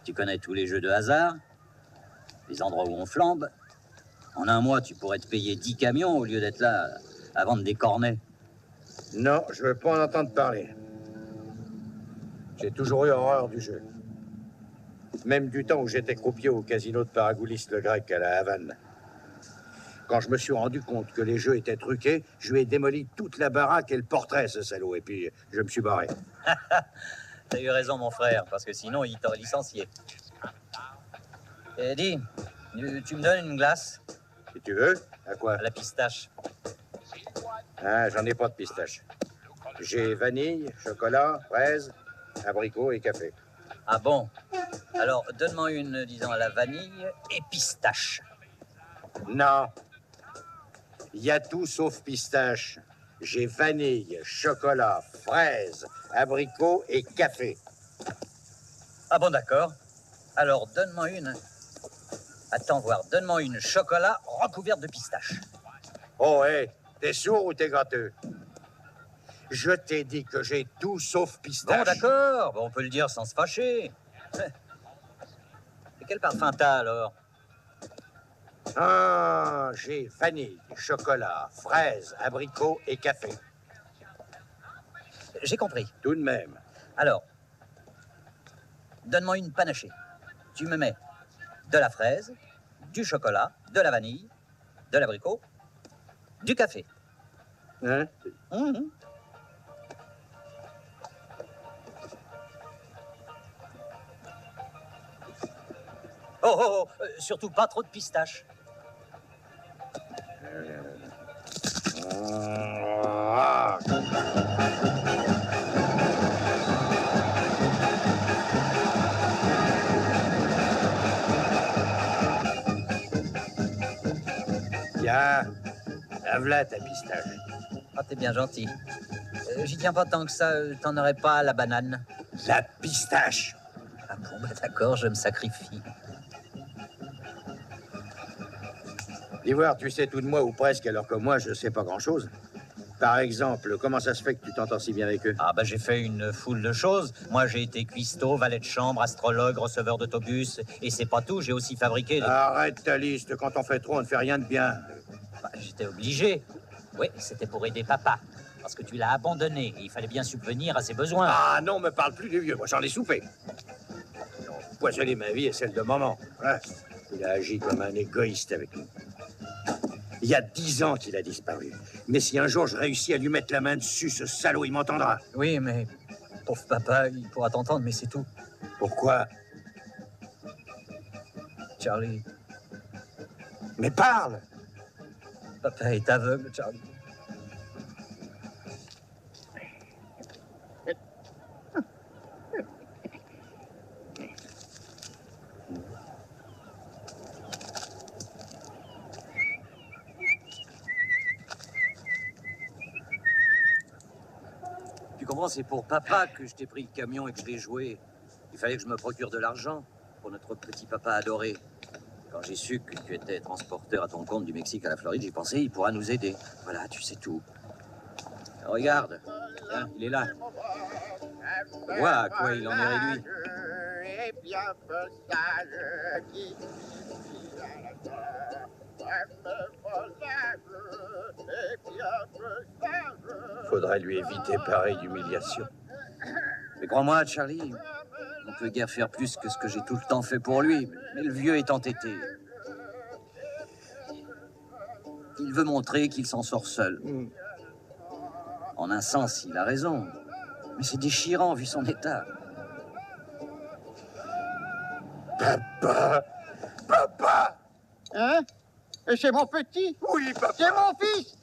Tu connais tous les jeux de hasard, les endroits où on flambe. En un mois, tu pourrais te payer 10 camions au lieu d'être là à vendre des cornets. Non, je veux pas en entendre parler. J'ai toujours eu horreur du jeu. Même du temps où j'étais croupier au casino de Paragoulis le Grec à la Havane. Quand je me suis rendu compte que les jeux étaient truqués, je lui ai démoli toute la baraque et le portrait, ce salaud. Et puis, je me suis barré. T'as eu raison, mon frère, parce que sinon, il t'aurait licencié. Et dis, tu me donnes une glace? Si tu veux. À quoi? À la pistache. Ah, j'en ai pas de pistache. J'ai vanille, chocolat, fraise, abricot et café. Ah bon? Alors, donne-moi une, disons, à la vanille et pistache. Non. Il y a tout sauf pistache. J'ai vanille, chocolat, fraise, abricot et café. Ah bon, d'accord. Alors, donne-moi une... Attends voir, donne-moi une chocolat recouverte de pistache. Oh, hé, t'es sourd ou t'es gâteux? Je t'ai dit que j'ai tout sauf pistache. Bon, d'accord, bon, on peut le dire sans se fâcher. Et quel parfum t'as, alors? Ah, j'ai vanille, chocolat, fraise, abricot et café. J'ai compris. Tout de même. Alors, donne-moi une panachée. Tu me mets de la fraise, du chocolat, de la vanille, de l'abricot, du café. Hein? Oh, oh, oh, surtout pas trop de pistache. Tiens, lave-la ta pistache. Ah, t'es bien gentil. J'y tiens pas tant que ça, t'en aurais pas à la banane. La pistache. Ah bon, bah d'accord, je me sacrifie. L'Ivoire, tu sais tout de moi ou presque, alors que moi, je sais pas grand-chose. Par exemple, comment ça se fait que tu t'entends si bien avec eux? Ah bah j'ai fait une foule de choses. Moi j'ai été cuistot, valet de chambre, astrologue, receveur d'autobus. Et c'est pas tout, j'ai aussi fabriqué... Arrête ta liste, quand on fait trop, on ne fait rien de bien. Bah, j'étais obligé. Oui, c'était pour aider papa. Parce que tu l'as abandonné et il fallait bien subvenir à ses besoins. Ah non, me parle plus du vieux, moi j'en ai soupé. Ils ont empoisonné ma vie et celle de maman. Ouais. Il a agi comme un égoïste avec nous. Il y a 10 ans qu'il a disparu. Mais si un jour je réussis à lui mettre la main dessus, ce salaud, il m'entendra. Oui, mais pauvre papa, il pourra t'entendre, mais c'est tout. Pourquoi? Charlie. Mais parle! Papa est aveugle, Charlie. Tu comprends, c'est pour papa que je t'ai pris le camion et que je l'ai joué. Il fallait que je me procure de l'argent pour notre petit papa adoré. Quand j'ai su que tu étais transporteur à ton compte du Mexique à la Floride, j'ai pensé il pourra nous aider. Voilà, tu sais tout. Regarde, hein, il est là. Voilà à quoi il en est réduit. Faudrait lui éviter pareille humiliation. Mais crois-moi, Charlie, on peut guère faire plus que ce que j'ai tout le temps fait pour lui. Mais le vieux est entêté. Il veut montrer qu'il s'en sort seul. En un sens, il a raison. Mais c'est déchirant vu son état. Papa! Papa! Hein? Et c'est mon petit? Oui, papa! C'est mon fils!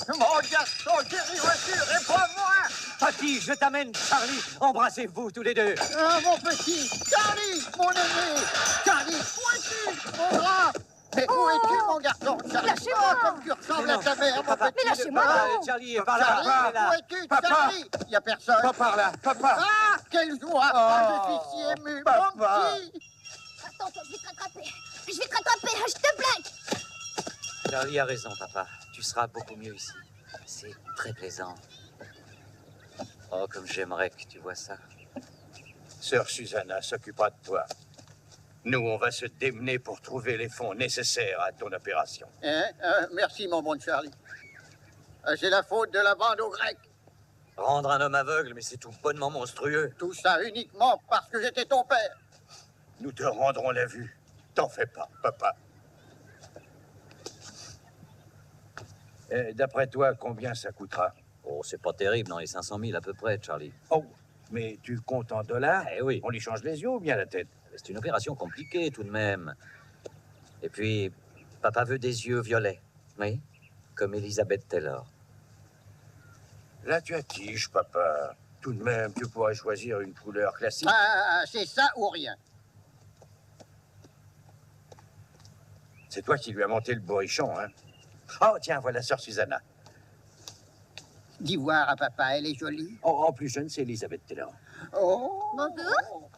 Mon garçon, chéri, voiture, réponds-moi! Papi, je t'amène, Charlie. Embrassez-vous tous les deux. Ah, mon petit! Charlie, mon aîné! Charlie, où es-tu, mon grand? Mais où es-tu, mon garçon? Charlie, Lâchez-moi! comme tu ressembles à ta mère, mon petit! Mais lâchez-moi! Charlie est par là. Charlie, il est là. où es-tu, Papa! Charlie? Il n'y a personne. Pas par là, papa! Ah, quelle joie! Je suis si ému, Papa. mon petit! Attends, je vais te rattraper. Je vais te rattraper, je te plains. Charlie a raison, papa. Tu seras beaucoup mieux ici. C'est très plaisant. Oh, comme j'aimerais que tu vois ça. Sœur Susanna s'occupera de toi. Nous, on va se démener pour trouver les fonds nécessaires à ton opération. Hein? Merci, mon bon Charlie. C'est la faute de la bande aux Grecs. Rendre un homme aveugle, mais c'est tout bonnement monstrueux. Tout ça uniquement parce que j'étais ton père. Nous te rendrons la vue. T'en fais pas, papa. D'après toi, combien ça coûtera? Oh, c'est pas terrible, dans les 500 000 à peu près, Charlie. Oh, mais tu comptes en dollars? Eh oui. On lui change les yeux ou bien la tête? C'est une opération compliquée, tout de même. Et puis, papa veut des yeux violets. Oui, comme Elizabeth Taylor. Là, tu attiges, papa. Tout de même, tu pourrais choisir une couleur classique. Ah, c'est ça ou rien. C'est toi qui lui as monté le bourrichon, hein? Oh, tiens, voilà sœur Susanna. Dis voir à papa, elle est jolie. Oh, en plus jeune, c'est Elizabeth Taylor. Oh. Bonjour.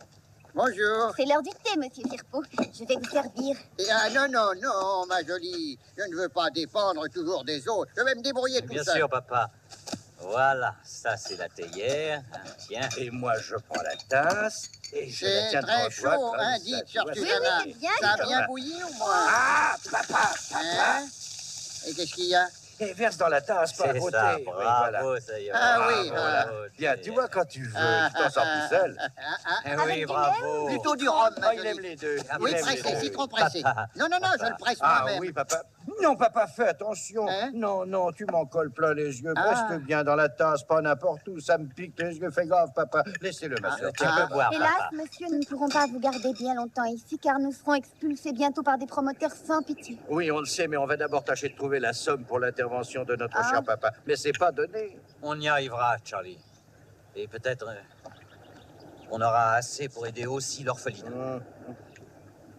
Bonjour. C'est l'heure du thé, monsieur Firpo. Je vais vous servir. Ah, non, non, non, ma jolie. Je ne veux pas dépendre toujours des autres. Je vais me débrouiller tout Bien seul. sûr, papa. Voilà, ça c'est la théière. Tiens. Et moi, je prends la tasse et je la C'est tiens devant très toi, chaud, comme hein, ça, dites, tu sœur vois, Susanna. Oui, c'est bien Ça a chaud. bien bouilli ou moins? Ah, papa! Hein? Et qu'est-ce qu'il y a? Et verse dans la tasse, pas à C'est côté. ça, Oui, bravo, voilà. ça y est. Ah bravo, oui, bravo, Bien, tu vois, quand tu veux, tu t'en sors tout seul. Eh Avec oui, du bravo. Plutôt du rhum, ma Oh, il jolie. aime les deux. Oui, Il aime pressé, les deux. citron pressé. Non, non, non, je le presse Ah moi-même. oui, papa. Non, papa, fais attention. Hein? Non, non, tu m'en colles plein les yeux. Ah. Reste bien dans la tasse, pas n'importe où. Ça me pique les yeux. Fais gaffe, papa. Laissez-le, ma soeur. Tu peux boire, Hélas, papa. monsieur, nous ne pourrons pas vous garder bien longtemps ici, car nous serons expulsés bientôt par des promoteurs sans pitié. Oui, on le sait, mais on va d'abord tâcher de trouver la somme pour l'intervention de notre cher papa. Mais c'est pas donné. On y arrivera, Charlie. Et peut-être on aura assez pour aider aussi l'orpheline.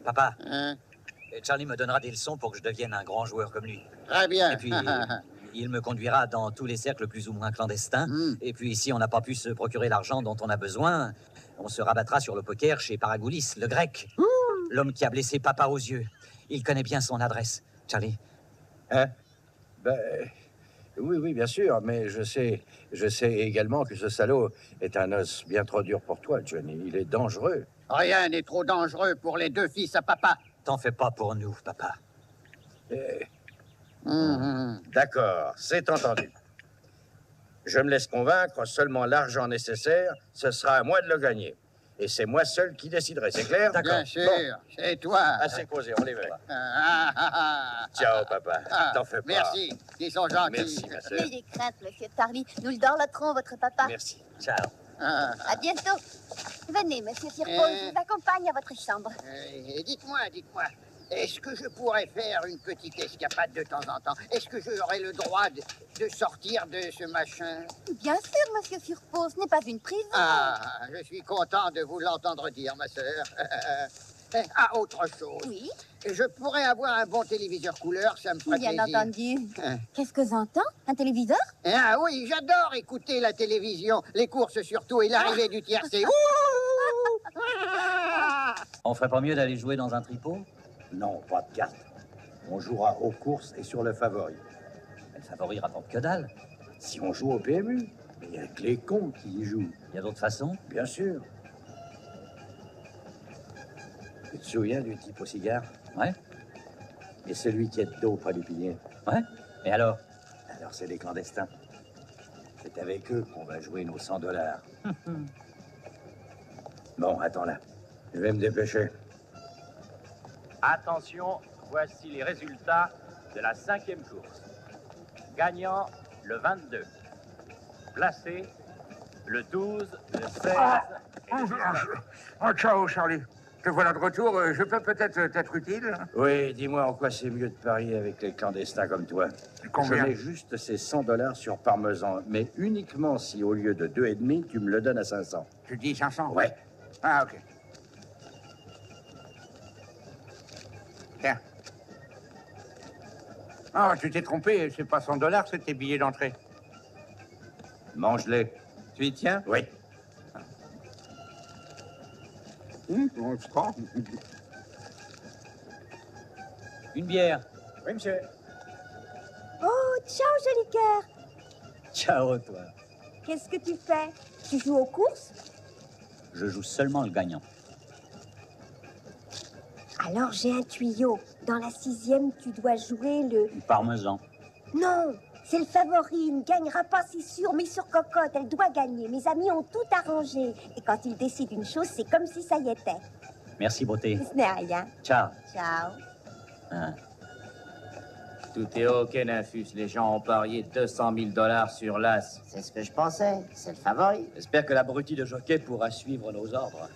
Papa, Hein? Charlie me donnera des leçons pour que je devienne un grand joueur comme lui. Très bien. Et puis, il me conduira dans tous les cercles plus ou moins clandestins. Et puis, si on n'a pas pu se procurer l'argent dont on a besoin, on se rabattra sur le poker chez Paragoulis, le grec. L'homme qui a blessé papa aux yeux. Il connaît bien son adresse. Charlie? Hein? Ben, oui, oui, bien sûr, mais je sais également que ce salaud est un os bien trop dur pour toi, Johnny. Il est dangereux. Rien n'est trop dangereux pour les deux fils à papa. T'en fais pas pour nous, papa. D'accord, c'est entendu. Je me laisse convaincre, seulement l'argent nécessaire, ce sera à moi de le gagner. Et c'est moi seul qui déciderai, c'est clair? Bien sûr, c'est toi. Assez causé, on les verra. Ah. Ciao, papa. T'en fais pas. Merci, ils sont gentils. Merci, ma sœur. N'ayez crainte, monsieur Charlie. Nous le dorloterons, votre papa. Merci. Ciao. À bientôt. Venez, monsieur Firpo, je vous accompagne à votre chambre. Dites-moi, est-ce que je pourrais faire une petite escapade de temps en temps? Est-ce que j'aurais le droit de sortir de ce machin? Bien sûr, monsieur Firpo, ce n'est pas une prison. Ah, je suis content de vous l'entendre dire, ma sœur. Ah, autre chose. Oui? Je pourrais avoir un bon téléviseur couleur, ça me ferait Bien plaisir. entendu. Qu'est-ce que j'entends? Un téléviseur? Ah oui, j'adore écouter la télévision, les courses surtout et l'arrivée du tiercé. On ferait pas mieux d'aller jouer dans un tripot? Non, pas de carte. On jouera aux courses et sur le favori. Le favori rapporte que dalle. Si on joue au PMU, il n'y a que les cons qui y jouent. Il y a d'autres façons? Bien sûr. Tu te souviens du type au cigare? Ouais. Et celui qui est de dos près du pilier? Ouais. Et alors? Alors c'est des clandestins. C'est avec eux qu'on va jouer nos $100. Bon, attends là. Je vais me dépêcher. Attention, voici les résultats de la 5e course. Gagnant, le 22. Placé, le 12, le 16... Ciao, Charlie. Te voilà de retour. Je peux peut-être t'être utile? Oui, dis-moi en quoi c'est mieux de parier avec les clandestins comme toi. Combien? Je mets juste ces $100 sur parmesan, mais uniquement si au lieu de 2,5, tu me le donnes à 500. Tu dis 500? Ouais. Ah, ok. Tiens. Ah, tu t'es trompé, c'est pas $100, c'est tes billets d'entrée. Mange-les. Tu y tiens? Oui. Une bière. Oui, monsieur. Oh, ciao, joli cœur. Ciao, toi. Qu'est-ce que tu fais? Tu joues aux courses? Je joue seulement le gagnant. Alors j'ai un tuyau. Dans la 6e, tu dois jouer le... Du parmesan. Non, c'est le favori. Il ne gagnera pas, c'est sûr. Mais sur Cocotte, elle doit gagner. Mes amis ont tout arrangé. Et quand ils décident une chose, c'est comme si ça y était. Merci, beauté. Ce n'est rien. Ciao. Ciao. Hein. Tout est ok, Nymphus. Les gens ont parié $200 000 sur l'As. C'est ce que je pensais. C'est le favori. J'espère que l'abruti de jockey pourra suivre nos ordres.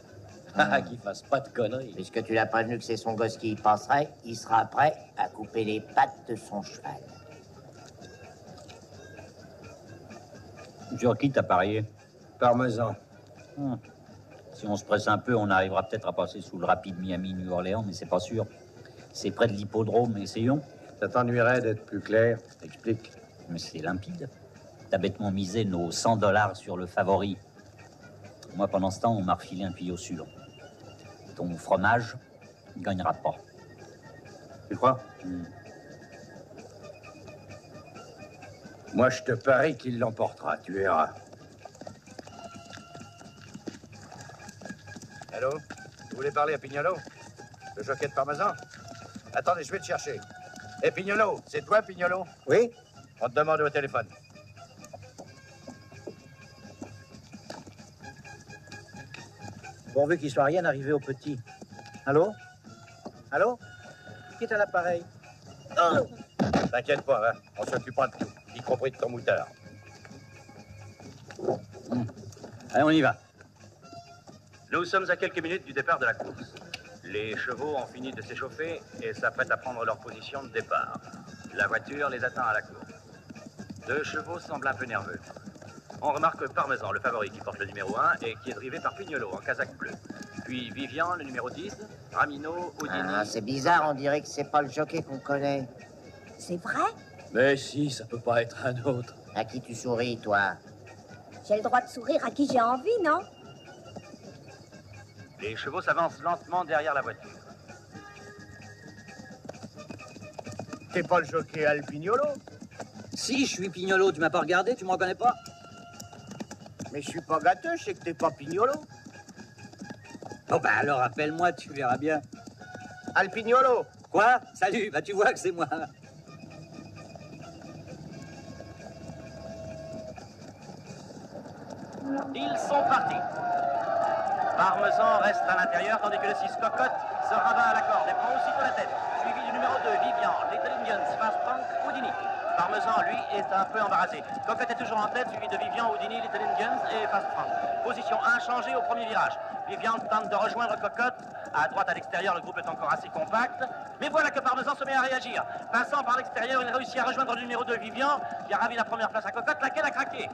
Qu'il fasse pas de conneries. Puisque tu l'as prévenu que c'est son gosse qui y penserait, il sera prêt à couper les pattes de son cheval. Sur qui t'as parié? Parmesan. Si on se presse un peu, on arrivera peut-être à passer sous le rapide Miami-New Orleans, mais c'est pas sûr. C'est près de l'hippodrome, essayons. Ça t'ennuierait d'être plus clair? Explique. Mais c'est limpide. T'as bêtement misé nos $100 sur le favori. Moi, pendant ce temps, on m'a refilé un tuyau sûr. Ton fromage ne gagnera pas. Tu crois? Moi, je te parie qu'il l'emportera, tu verras. Allô? Vous voulez parler à Pignolo? Le jockey de Parmesan? Attendez, je vais te chercher. Hé, Pignolo, c'est toi, Pignolo? Oui? On te demande au téléphone. Pourvu qu'il soit rien arrivé au petit. Allô? Allô? Qui est à l'appareil? T'inquiète pas, hein? On s'occupera de tout, y compris de ton moutard. Allez, on y va. Nous sommes à quelques minutes du départ de la course. Les chevaux ont fini de s'échauffer et s'apprêtent à prendre leur position de départ. La voiture les attend à la course. 2 chevaux semblent un peu nerveux. On remarque Parmesan, le favori, qui porte le numéro 1 et qui est drivé par Pignolo en casaque bleu. Puis Vivian, le numéro 10, Ramino, Houdini... Ah, c'est bizarre, on dirait que c'est pas le jockey qu'on connaît. C'est vrai? Mais si, ça peut pas être un autre. À qui tu souris, toi? J'ai le droit de sourire à qui j'ai envie, non? Les chevaux s'avancent lentement derrière la voiture. T'es pas le jockey Al Pignolo? Si, je suis Pignolo. Tu m'as pas regardé? Tu me reconnais pas? Mais je suis pas gâteux, je sais que t'es pas Pignolo. Bon, bah alors appelle-moi, tu verras bien. Al Pignolo! Quoi? Salut, bah tu vois que c'est moi. Ils sont partis. Parmesan reste à l'intérieur, tandis que le 6 Cocotte se rabat à la corde et prend aussitôt la tête. Suivi du numéro 2, Vivian, Little Indians, Fast Frank, Houdini. Parmesan, lui, est un peu embarrassé. Cocotte est toujours en tête, suivi de Vivian, Houdini, Little Indians et Fast Frank. Position inchangée au premier virage. Vivian tente de rejoindre Cocotte. À droite, à l'extérieur, le groupe est encore assez compact. Mais voilà que Parmesan se met à réagir. Passant par l'extérieur, il réussit à rejoindre le numéro 2, Vivian, qui a ravi la première place à Cocotte, laquelle a craqué.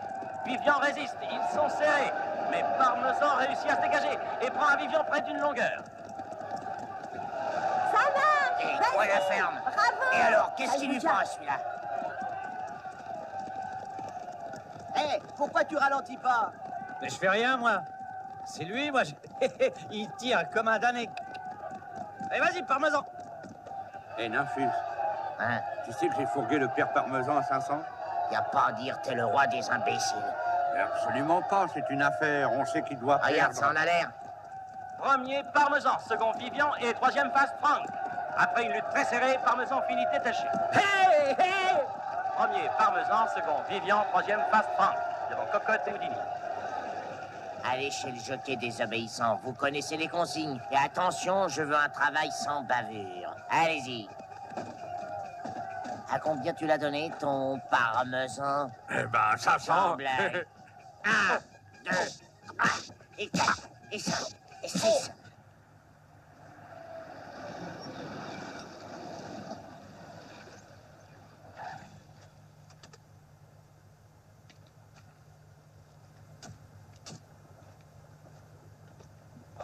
Vivian résiste, ils sont serrés. Mais Parmesan réussit à se dégager et prend un Vivian près d'une longueur. Ça marche! Et quoi la ferme? Bravo! Et alors, qu'est-ce qu'il lui prend, celui-là? Hé, pourquoi tu ralentis pas? Mais je fais rien, moi. C'est lui, moi. Il tire comme un damné. Allez, vas-y, Parmesan. Eh, Nymphus, Hein? tu sais que j'ai fourgué le père Parmesan à 500? Y a pas à dire, t'es le roi des imbéciles. Absolument pas, c'est une affaire. On sait qu'il doit Regarde, perdre. ça en a l'air. Premier, Parmesan. Second, Vivian. Et troisième, Fast Frank. Après une lutte très serrée, Parmesan finit détaché. Hé, hé! Premier, Parmesan. Second, Vivian. Troisième, Fast Frank. Devant Cocotte et Houdini. Allez chez le jockey désobéissant, vous connaissez les consignes. Et attention, je veux un travail sans bavure. Allez-y. À combien tu l'as donné, ton parmesan? Eh ben, 500. Sans blague. 1, 2, 3, et 4, et 5, et 6.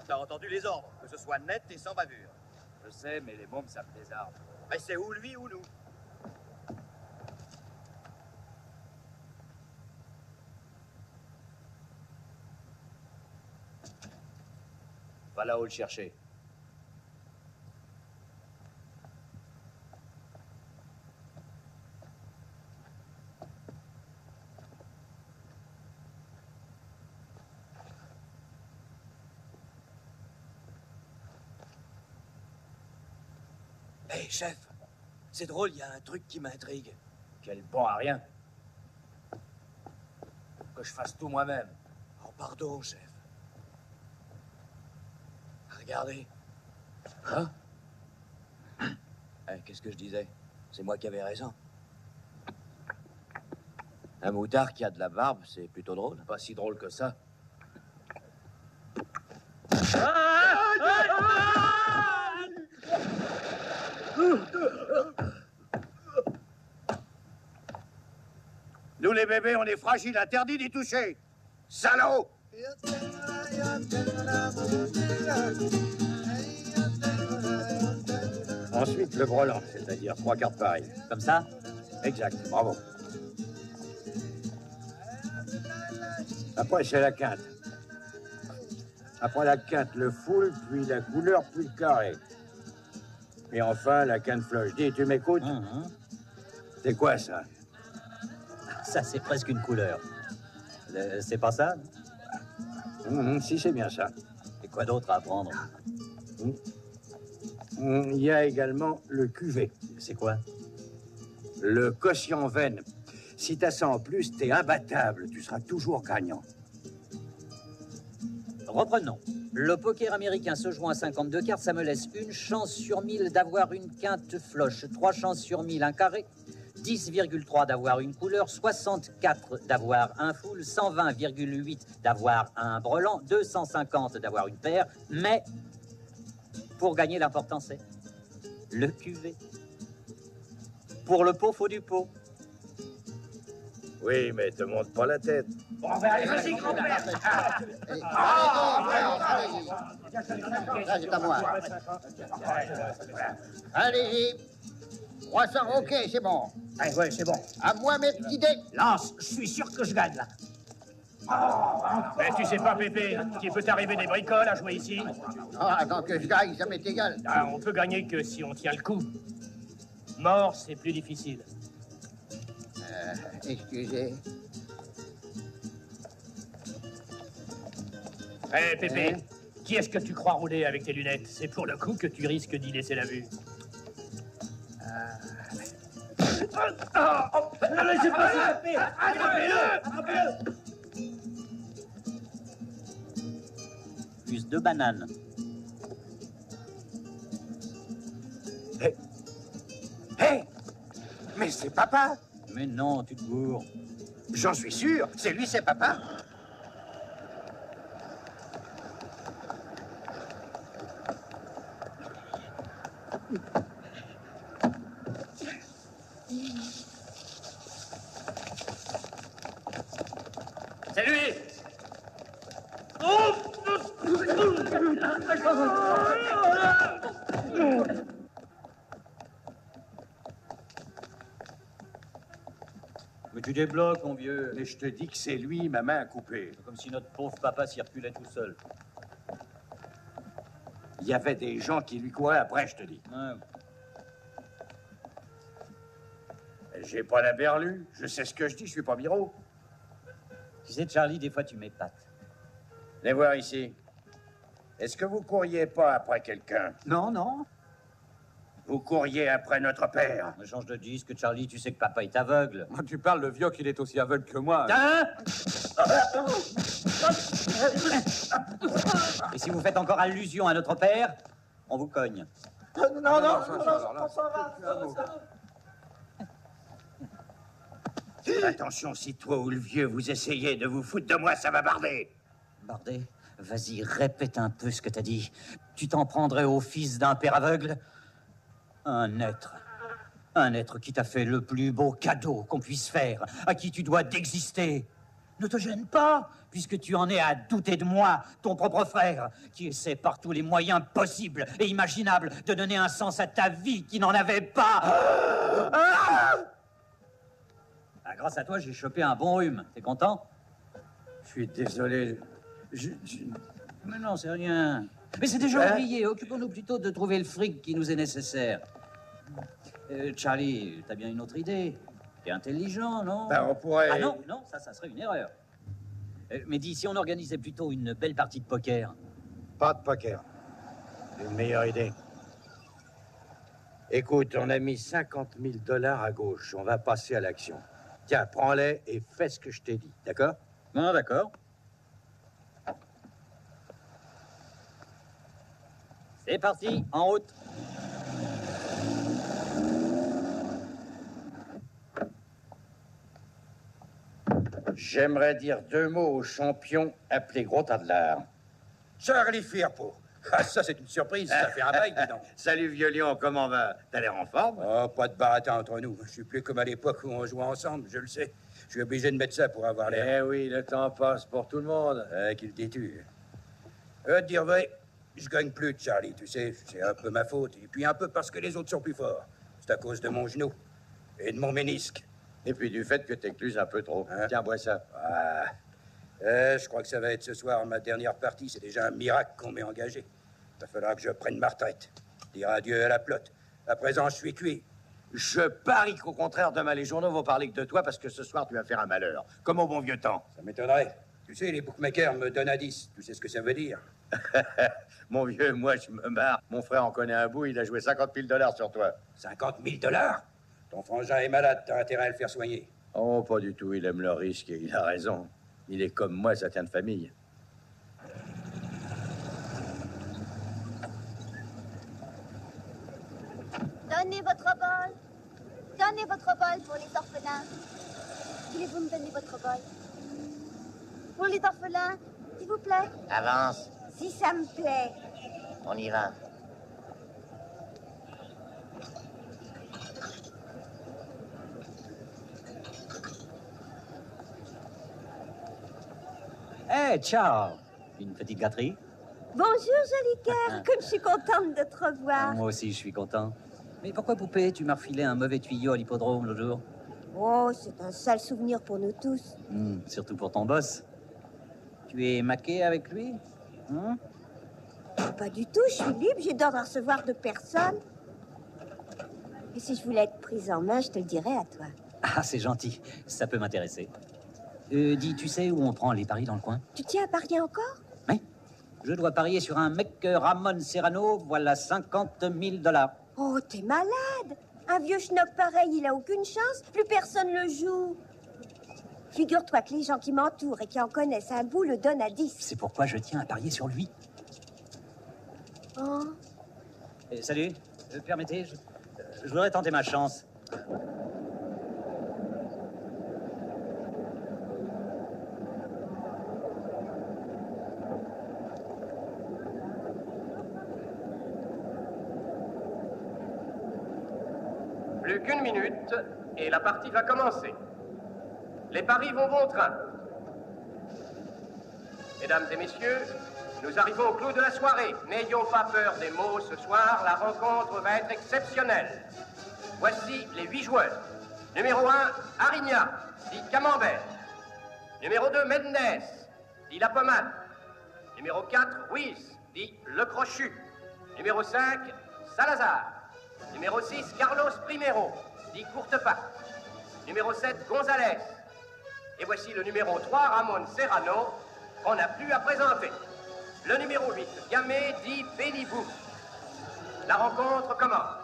T'as entendu les ordres, que ce soit net et sans bavure. Je sais, mais les bombes, ça me désarme. Mais c'est ou lui ou nous. Va là-haut le chercher. Hé, chef, c'est drôle, il y a un truc qui m'intrigue. Quel bon à rien. Que je fasse tout moi-même. Oh, pardon, chef. Regardez. Hein? Qu'est-ce que je disais? C'est moi qui avais raison. Un moutard qui a de la barbe, c'est plutôt drôle. Pas si drôle que ça. Nous, les bébés, on est fragiles, interdit d'y toucher. Salaud! Ensuite, le brelan, c'est-à-dire 3 quarts pareils. Comme ça? Exact, bravo. Après, c'est la quinte. Après la quinte, le full, puis la couleur, puis le carré. Et enfin, la quinte flush. Dis, tu m'écoutes? C'est quoi, ça? Ça, c'est presque une couleur. C'est pas ça? Si, c'est bien ça. Et quoi d'autre à apprendre? Il y a également le QV. C'est quoi? Le quotient veine. Si t'as ça en plus, t'es imbattable. Tu seras toujours gagnant. Reprenons. Le poker américain se joue à 52 cartes. Ça me laisse une chance sur 1000 d'avoir une quinte floche, 3 chances sur 1000 un carré, 10,3 d'avoir une couleur, 64 d'avoir un full, 120,8 d'avoir un brelan, 250 d'avoir une paire. Mais pour gagner, l'important c'est le QV. Pour le pot, faut du pot. Oui, mais te monte pas la tête. Bon, ben allez, vas-y, grand-père. Ça, c'est à moi. Allez-y. 300, ok, c'est bon. Allez, ouais, c'est bon. À moi mes petits dés. Lance, je suis sûr que je gagne, là. Mais tu sais pas, Pépé, qu'il peut t'arriver des bricoles à jouer ici? Ah, tant que je gagne, ça m'est égal. Ah, on peut gagner que si on tient le coup. Mort, c'est plus difficile. Excusez. Hé, Pépé, qui est-ce que tu crois rouler avec tes lunettes? C'est pour le coup que tu risques d'y laisser la vue. Ne laissez pas ça, Pépé. Attrapez-le. Plus 2 bananes. Hé! Mais c'est papa! Mais non, tu te gourres. J'en suis sûr, c'est lui, c'est papa. C'est lui! Mais tu débloques, mon vieux. Mais je te dis que c'est lui, ma main coupée. Comme si notre pauvre papa circulait tout seul. Il y avait des gens qui lui couraient après, je te dis. Ouais. J'ai pas la berlue, je sais ce que je dis, je suis pas Miro. Tu sais, Charlie, des fois, tu m'épates. Venez voir ici. Est-ce que vous courriez pas après quelqu'un? Non, non. Vous courriez après notre père. Mais change de disque, Charlie, tu sais que papa est aveugle. Tu parles, le vieux, qu'il est aussi aveugle que moi. Hein? Et si vous faites encore allusion à notre père, on vous cogne. Non, ça va. Attention, si toi ou le vieux vous essayez de vous foutre de moi, ça va barder. Bardet, vas-y, répète un peu ce que t'as dit. Tu t'en prendrais au fils d'un père aveugle? Un être qui t'a fait le plus beau cadeau qu'on puisse faire, à qui tu dois d'exister. Ne te gêne pas, puisque tu en es à douter de moi, ton propre frère, qui essaie par tous les moyens possibles et imaginables de donner un sens à ta vie qui n'en avait pas. Ah, grâce à toi, j'ai chopé un bon rhume. T'es content? Je suis désolé. Mais non, c'est rien. Mais c'est déjà Hein? oublié. Occupons-nous plutôt de trouver le fric qui nous est nécessaire. Charlie, t'as bien une autre idée? T'es intelligent, non? Ben, on pourrait... Ah non, non, ça serait une erreur. Mais dis, si on organisait plutôt une belle partie de poker? Pas de poker. Une meilleure idée. Écoute, on a mis 50 000 $ à gauche. On va passer à l'action. Tiens, prends-les et fais ce que je t'ai dit, d'accord? Non, d'accord. C'est parti, en route. J'aimerais dire 2 mots au champion appelé Gros Tadler. Charlie Firpo. Ah, ça, c'est une surprise, ça fait un bail, dis donc. Salut, vieux lion, comment va? T'as l'air en forme? Oh, pas de baratin entre nous. Je suis plus comme à l'époque où on jouait ensemble, je le sais. Je suis obligé de mettre ça pour avoir l'air. Eh oui, le temps passe pour tout le monde. Qu'il dis-tu? Te dire vrai, je gagne plus de Charlie, tu sais. C'est un peu ma faute. Et puis un peu parce que les autres sont plus forts. C'est à cause de mon genou et de mon ménisque. Et puis du fait que t'écluses un peu trop. Hein? Tiens, bois ça. Ah. Je crois que ça va être ce soir ma dernière partie. C'est déjà un miracle qu'on m'ait engagé. Il va falloir que je prenne ma retraite. Dire adieu à la plotte. À présent, je suis cuit. Je parie qu'au contraire, demain, les journaux vont parler que de toi parce que ce soir, tu vas faire un malheur. Comme au bon vieux temps. Ça m'étonnerait. Tu sais, les bookmakers me donnent à 10. Tu sais ce que ça veut dire? Mon vieux, moi, je me marre. Mon frère en connaît un bout. Il a joué 50 000 $ sur toi. 50 000 $? Ton frangin est malade. T'as intérêt à le faire soigner. Oh, pas du tout. Il aime le risque et il a raison. Il est comme moi, ça tient de famille. Donnez votre bol. Donnez votre bol pour les orphelins. Voulez-vous me donner votre bol? Pour les orphelins, s'il vous plaît. Avance, Si ça me plaît. on y va. Hé, ciao. Une petite gâterie? Bonjour, joli cœur. Comme je suis contente de te revoir. Moi aussi, je suis content. Mais pourquoi, poupée, tu m'as refilé un mauvais tuyau à l'hippodrome l'autre jour? Oh, c'est un sale souvenir pour nous tous. Surtout pour ton boss. Tu es maqué avec lui? Pas du tout, je suis libre, j'ai d'ordre à recevoir de personne. Et si je voulais être prise en main, je te le dirais à toi. Ah, c'est gentil. Ça peut m'intéresser. Dis, tu sais où on prend les paris dans le coin? Tu tiens à parier encore? Oui. Je dois parier sur un mec Ramon Serrano. Voilà 50 000 $. Oh, t'es malade! Un vieux schnock pareil, il a aucune chance. Plus personne le joue. Figure-toi que les gens qui m'entourent et qui en connaissent un bout le donnent à 10. C'est pourquoi je tiens à parier sur lui. Oh. Salut. Permettez, je voudrais tenter ma chance. Plus qu'une minute et la partie va commencer. Les paris vont bon train. Mesdames et messieurs, nous arrivons au clou de la soirée. N'ayons pas peur des mots ce soir, la rencontre va être exceptionnelle. Voici les 8 joueurs. Numéro 1, Arigna, dit Camembert. Numéro 2, Mendes, dit La Pommade. Numéro 4, Ruiz, dit Le Crochu. Numéro 5, Salazar. Numéro 6, Carlos Primero, dit Courtepatte. Numéro 7, González. Et voici le numéro 3, Ramon Serrano, qu'on n'a plus à présenter. Le numéro 8, Gamay, dit Bénibou. La rencontre commence.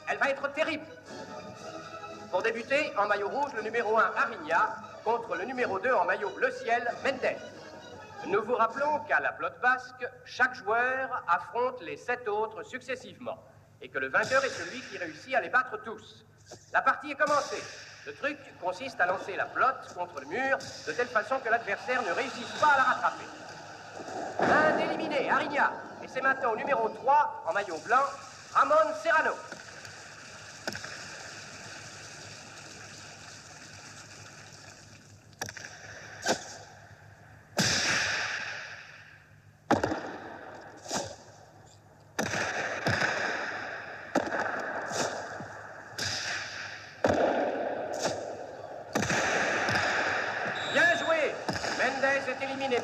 Elle va être terrible. Pour débuter, en maillot rouge, le numéro 1, Arigna, contre le numéro 2, en maillot bleu ciel, Mendes. Nous vous rappelons qu'à la pelote basque, chaque joueur affronte les 7 autres successivement, et que le vainqueur est celui qui réussit à les battre tous. La partie est commencée. Le truc consiste à lancer la pelote contre le mur de telle façon que l'adversaire ne réussisse pas à la rattraper. Un éliminé, Arigna. Et c'est maintenant au numéro 3, en maillot blanc, Ramon Serrano.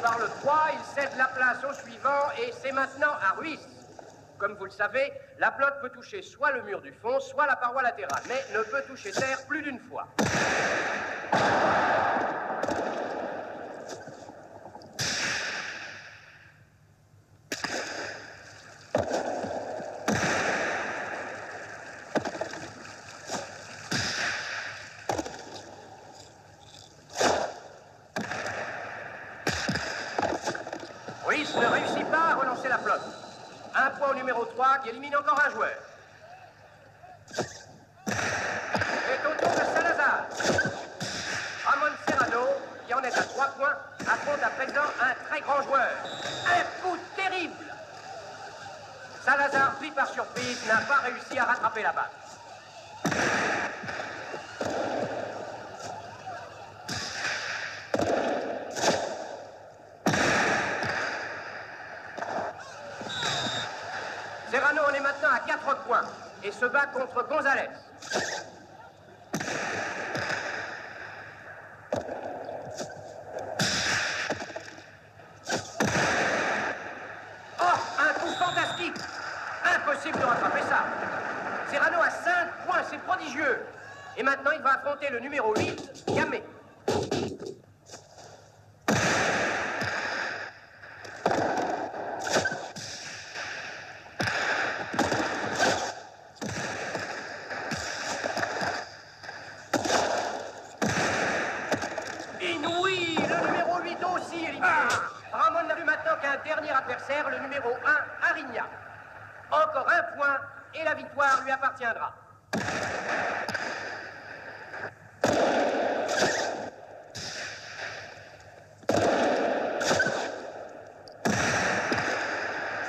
Par le 3, il cède la place au suivant et c'est maintenant à Ruiz. Comme vous le savez, la pelote peut toucher soit le mur du fond, soit la paroi latérale, mais ne peut toucher terre plus d'une fois. Ruiz ne réussit pas à relancer la flotte. Un point au numéro 3 qui élimine encore un joueur. C'est au tour de Salazar. Ramon Serrano, qui en est à 3 points, affronte à présent un très grand joueur. Un coup terrible. Salazar, pris par surprise, n'a pas réussi à rattraper la balle. Serrano en est maintenant à 4 points et se bat contre Gonzalez. Oh, un coup fantastique! Impossible de rattraper ça. Serrano a 5 points, c'est prodigieux. Et maintenant, il va affronter le numéro 8, Gamay. Inouï, le numéro 8 aussi éliminé. Ramon n'a vu maintenant qu'un dernier adversaire, le numéro 1, Arigna. Encore un point et la victoire lui appartiendra.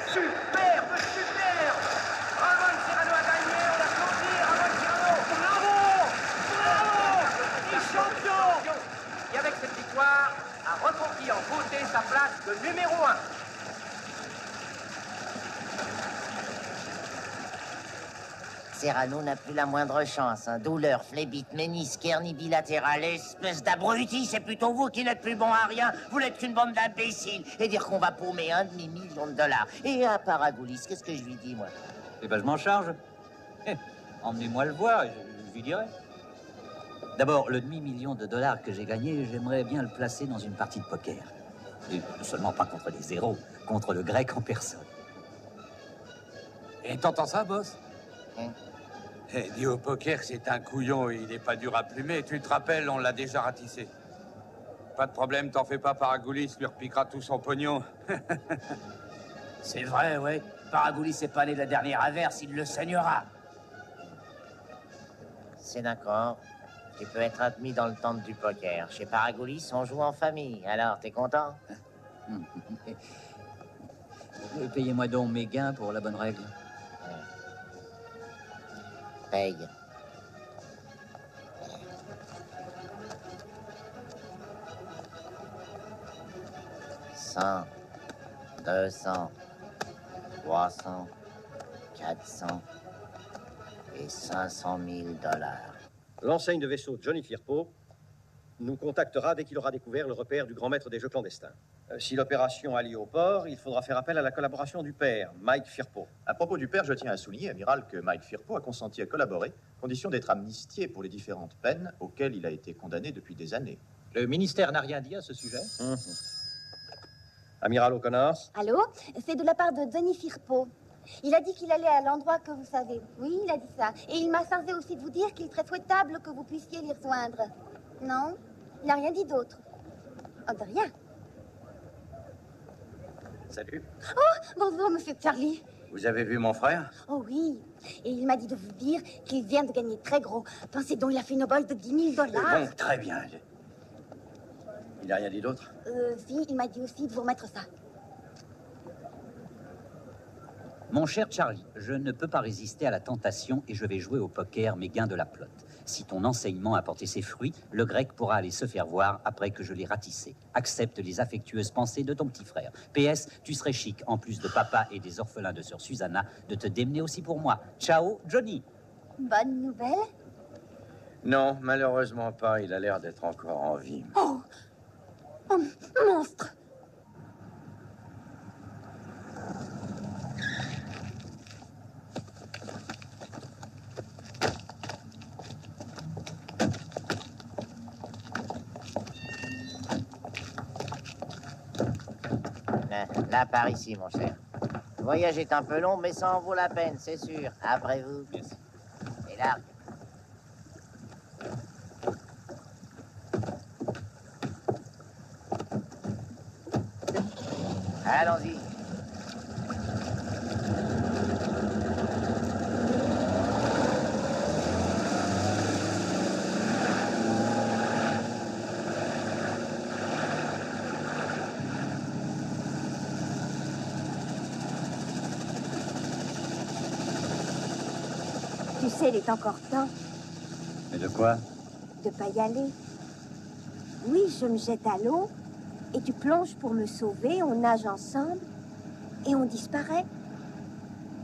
Superbe, superbe! Ramon Serrano a gagné, on applaudit Ramon Serrano. Bravo! Bravo! Il est champion! Et avec cette victoire, a reconquis en beauté sa place de numéro 1. Serrano n'a plus la moindre chance. Hein. Douleur, phlébite, ménisque, hernie bilatérale, espèce d'abruti, c'est plutôt vous qui n'êtes plus bon à rien. Vous n'êtes qu'une bande d'imbéciles. Et dire qu'on va paumer $1,5 million. Et à Paragoulis, qu'est-ce que je lui dis, moi? Eh ben, je m'en charge. Emmenez-moi le voir, je lui dirai. D'abord, le demi-million de dollars que j'ai gagné, j'aimerais bien le placer dans une partie de poker. Et seulement pas contre les zéros, contre le grec en personne. Et t'entends ça, boss? Dis au poker, c'est un couillon, il n'est pas dur à plumer. Tu te rappelles, on l'a déjà ratissé. Pas de problème, t'en fais pas, Paragoulis lui repiquera tout son pognon. C'est vrai, ouais. Paragoulis n'est pas né de la dernière averse, il le saignera. C'est d'accord. Tu peux être admis dans le temple du poker. Chez Paragoulis, on joue en famille. Alors, t'es content? Payez-moi donc mes gains pour la bonne règle. Paye. $100, $200, $300, $400 et $500 000. L'enseigne de vaisseau Johnny Firpo nous contactera dès qu'il aura découvert le repère du grand maître des jeux clandestins. Si l'opération a lieu au port, il faudra faire appel à la collaboration du père, Mike Firpo. À propos du père, je tiens à souligner, amiral, que Mike Firpo a consenti à collaborer, condition d'être amnistié pour les différentes peines auxquelles il a été condamné depuis des années. Le ministère n'a rien dit à ce sujet? Amiral O'Connor. Allô? C'est de la part de Johnny Firpo. Il a dit qu'il allait à l'endroit que vous savez. Oui, il a dit ça. Et il m'a chargé aussi de vous dire qu'il serait souhaitable que vous puissiez l'y rejoindre. Non? Il n'a rien dit d'autre. Oh, de rien. Salut. Oh, bonjour, monsieur Charlie. Vous avez vu mon frère? Oh oui, Et il m'a dit de vous dire qu'il vient de gagner très gros. Pensez donc, il a fait une obole de 10 000 $. Bon, très bien. Il n'a rien dit d'autre? Si, il m'a dit aussi de vous remettre ça. Mon cher Charlie, je ne peux pas résister à la tentation et je vais jouer au poker mes gains de la plotte. Si ton enseignement a porté ses fruits, le grec pourra aller se faire voir après que je l'ai ratissé. Accepte les affectueuses pensées de ton petit frère. PS, tu serais chic, en plus de papa et des orphelins de sœur Susanna, de te démener aussi pour moi. Ciao, Johnny. Bonne nouvelle? Non, malheureusement pas. Il a l'air d'être encore en vie. Oh, monstre! Là, par ici, mon cher. Le voyage est un peu long, mais ça en vaut la peine, c'est sûr. Après vous. Merci. Et là. Allons-y. Tu sais, il est encore temps Mais de quoi? de pas y aller. Oui, je me jette à l'eau et tu plonges pour me sauver, on nage ensemble et on disparaît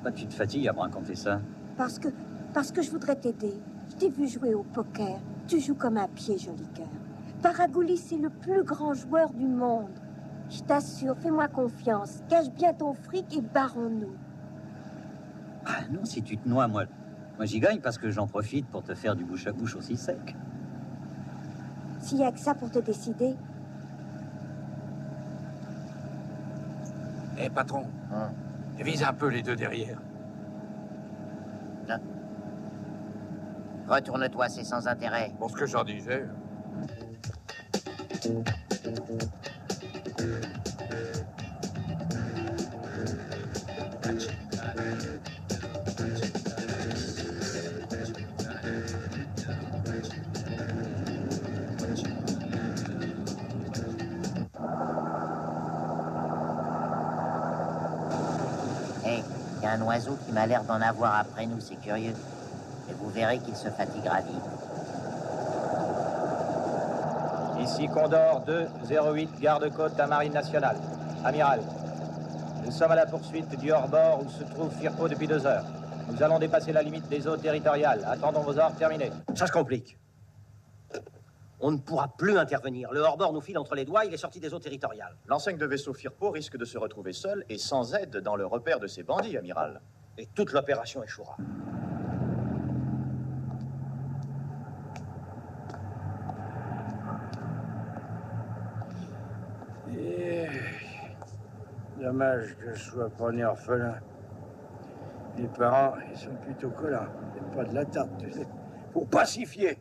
Bah, tu te fatigues à me raconter ça. parce que je voudrais t'aider. Je t'ai vu jouer au poker. Tu joues comme un pied, joli cœur. Paragoulis, c'est le plus grand joueur du monde. Je t'assure, fais-moi confiance. Cache bien ton fric et barrons-nous. Ah non, si tu te noies, moi j'y gagne parce que j'en profite pour te faire du bouche à bouche aussi sec. S'il y a que ça pour te décider. Eh, patron, vise un peu les deux derrière. Retourne-toi, c'est sans intérêt. Pour ce que j'en disais. Hé, il y a un oiseau qui m'a l'air d'en avoir après nous, c'est curieux. Et vous verrez qu'il se fatiguera vite. Ici Condor 208, garde-côte de la Marine nationale. Amiral, nous sommes à la poursuite du hors-bord où se trouve Firpo depuis 2 heures. Nous allons dépasser la limite des eaux territoriales. Attendons vos ordres terminés. Ça se complique. On ne pourra plus intervenir. Le hors-bord nous file entre les doigts, il est sorti des eaux territoriales. L'enseigne de vaisseau Firpo risque de se retrouver seule et sans aide dans le repère de ces bandits, amiral. Et toute l'opération échouera. Dommage que je sois pas né orphelin. Les parents, ils sont plutôt collants. Et pas de la tarte, tu sais. Pour pacifier.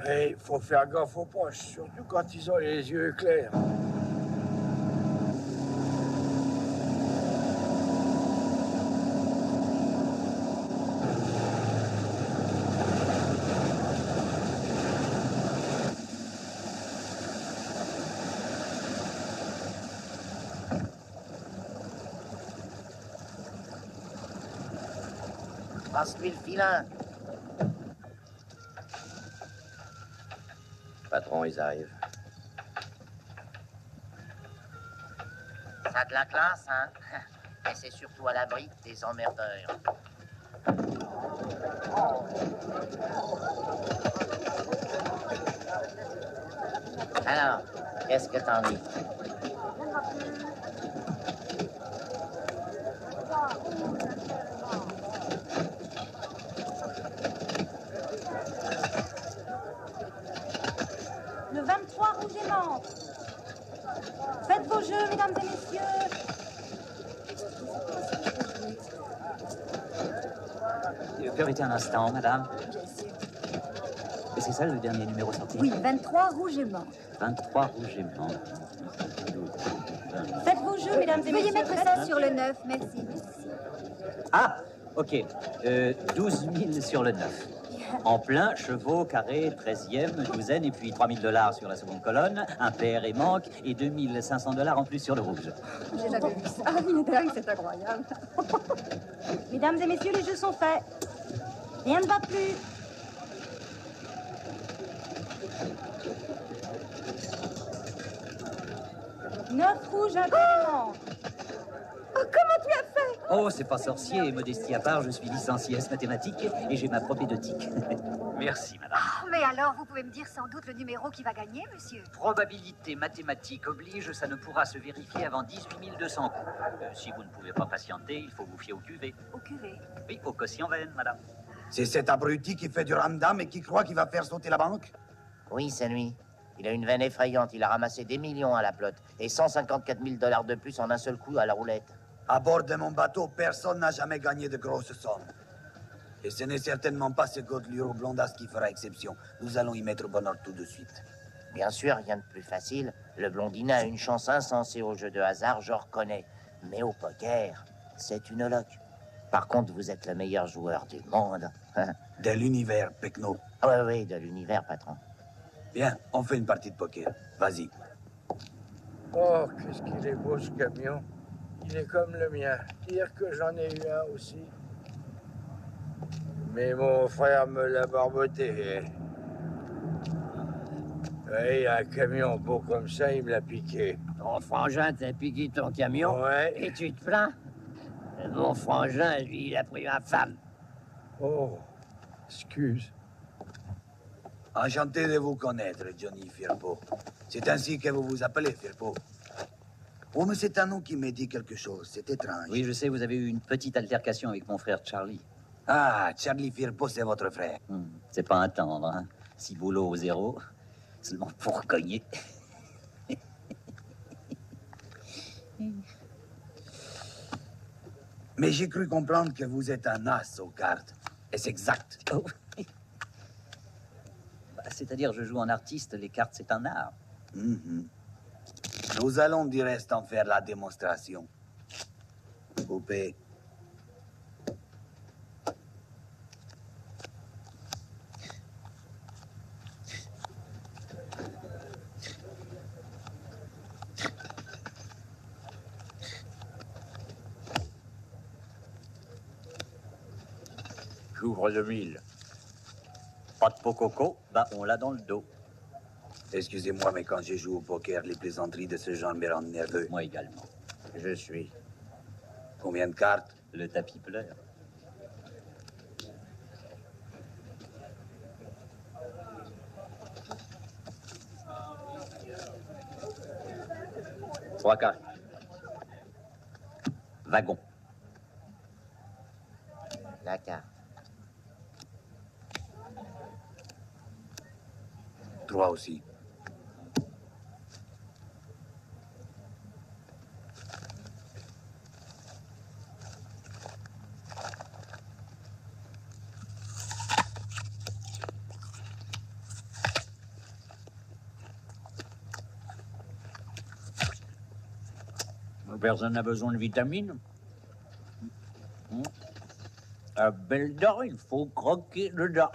Et il faut faire gaffe aux proches, surtout quand ils ont les yeux clairs. Passe-lui le filin. Patron, ils arrivent. Ça a de la classe, hein? Mais c'est surtout à l'abri des emmerdeurs. Alors, qu'est-ce que t'en dis? Le 23 rouge et menthe. Faites vos jeux, mesdames et messieurs. Permettez un instant, madame. Et c'est ça le dernier numéro sorti? Oui, 23 rouge et menthe. 23 rouge et menthe. Faites vos jeux, mesdames et messieurs. Veuillez mettre ça sur le 9, merci. Ah, ok. 12 000 sur le 9. En plein, chevaux, carré, 13e, douzaine, et puis 3 000 $ sur la seconde colonne, impair et manque, et 2 500 $ en plus sur le rouge. J'ai jamais vu ça. Il est dingue, c'est incroyable. Mesdames et messieurs, les jeux sont faits. Rien ne va plus. Neuf rouges, impérativement. Oh, comment tu as fait? Oh, c'est pas sorcier, modestie à part, je suis licencié S mathématiques et j'ai ma propédeutique. Merci, madame. Oh, mais alors, vous pouvez me dire sans doute le numéro qui va gagner, monsieur? Probabilité mathématique oblige, ça ne pourra se vérifier avant 18 200 coups. Si vous ne pouvez pas patienter, il faut vous fier au QV. Au QV? Oui, au quotient veine, madame. C'est cet abruti qui fait du ramdam et qui croit qu'il va faire sauter la banque? Oui, c'est lui. Il a une veine effrayante. Il a ramassé des millions à la plotte et 154 000 $ de plus en un seul coup à la roulette. À bord de mon bateau, personne n'a jamais gagné de grosses sommes. Et ce n'est certainement pas ce Godeluro Blondas qui fera exception. Nous allons y mettre au bon ordre tout de suite. Bien sûr, rien de plus facile. Le blondinet a une chance insensée au jeu de hasard, je reconnais. Mais au poker, c'est une loque. Par contre, vous êtes le meilleur joueur du monde. De l'univers, Pecno. Ah oui, de l'univers, patron. Bien, on fait une partie de poker. Vas-y. Oh, qu'est-ce qu'il est beau, ce camion. Il est comme le mien. Dire que j'en ai eu un aussi. Mais mon frère me l'a barboté. Oui, un camion beau comme ça, il me l'a piqué. Ton frangin t'a piqué ton camion? Ouais. Et tu te plains? Mon frangin, lui, il a pris ma femme. Oh, excuse. Enchanté de vous connaître, Johnny Firpo. C'est ainsi que vous vous appelez, Firpo. Oh, mais c'est un nom qui me dit quelque chose. C'est étrange. Oui, je sais, vous avez eu une petite altercation avec mon frère Charlie. Ah, Charlie Firpo, c'est votre frère. C'est pas un tendre, hein. 6 boulots au 0, seulement pour cogner. Mais j'ai cru comprendre que vous êtes un as aux cartes. Est-ce exact? Oh. C'est-à-dire, je joue en artiste, les cartes, c'est un art. Nous allons du reste en faire la démonstration. Coupé. J'ouvre le 1000. Pas de pococo, bah on l'a dans le dos. Excusez-moi, mais quand je joue au poker, les plaisanteries de ce genre me rendent nerveux. Moi également. Je suis. Combien de cartes? Le tapis pleure. Trois cartes. Wagon. La carte. 3 aussi. Personne n'a besoin de vitamines. À belle dent, il faut croquer dedans.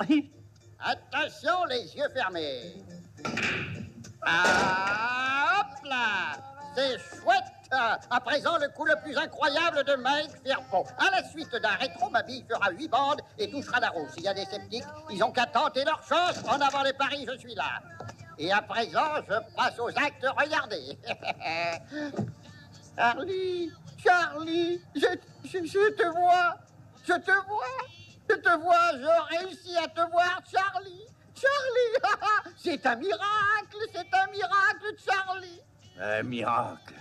Attention, les yeux fermés. Ah, hop là! C'est chouette! À présent, le coup le plus incroyable de Mike Firpo. À la suite d'un rétro, ma bille fera 8 bandes et touchera la roue. S'il y a des sceptiques, ils ont qu'à tenter leur chance. En avant les paris, je suis là. Et à présent, je passe aux actes. Regardez. Charlie, je te vois. Je te vois, je réussis à te voir, Charlie. C'est un miracle, Charlie. Un miracle.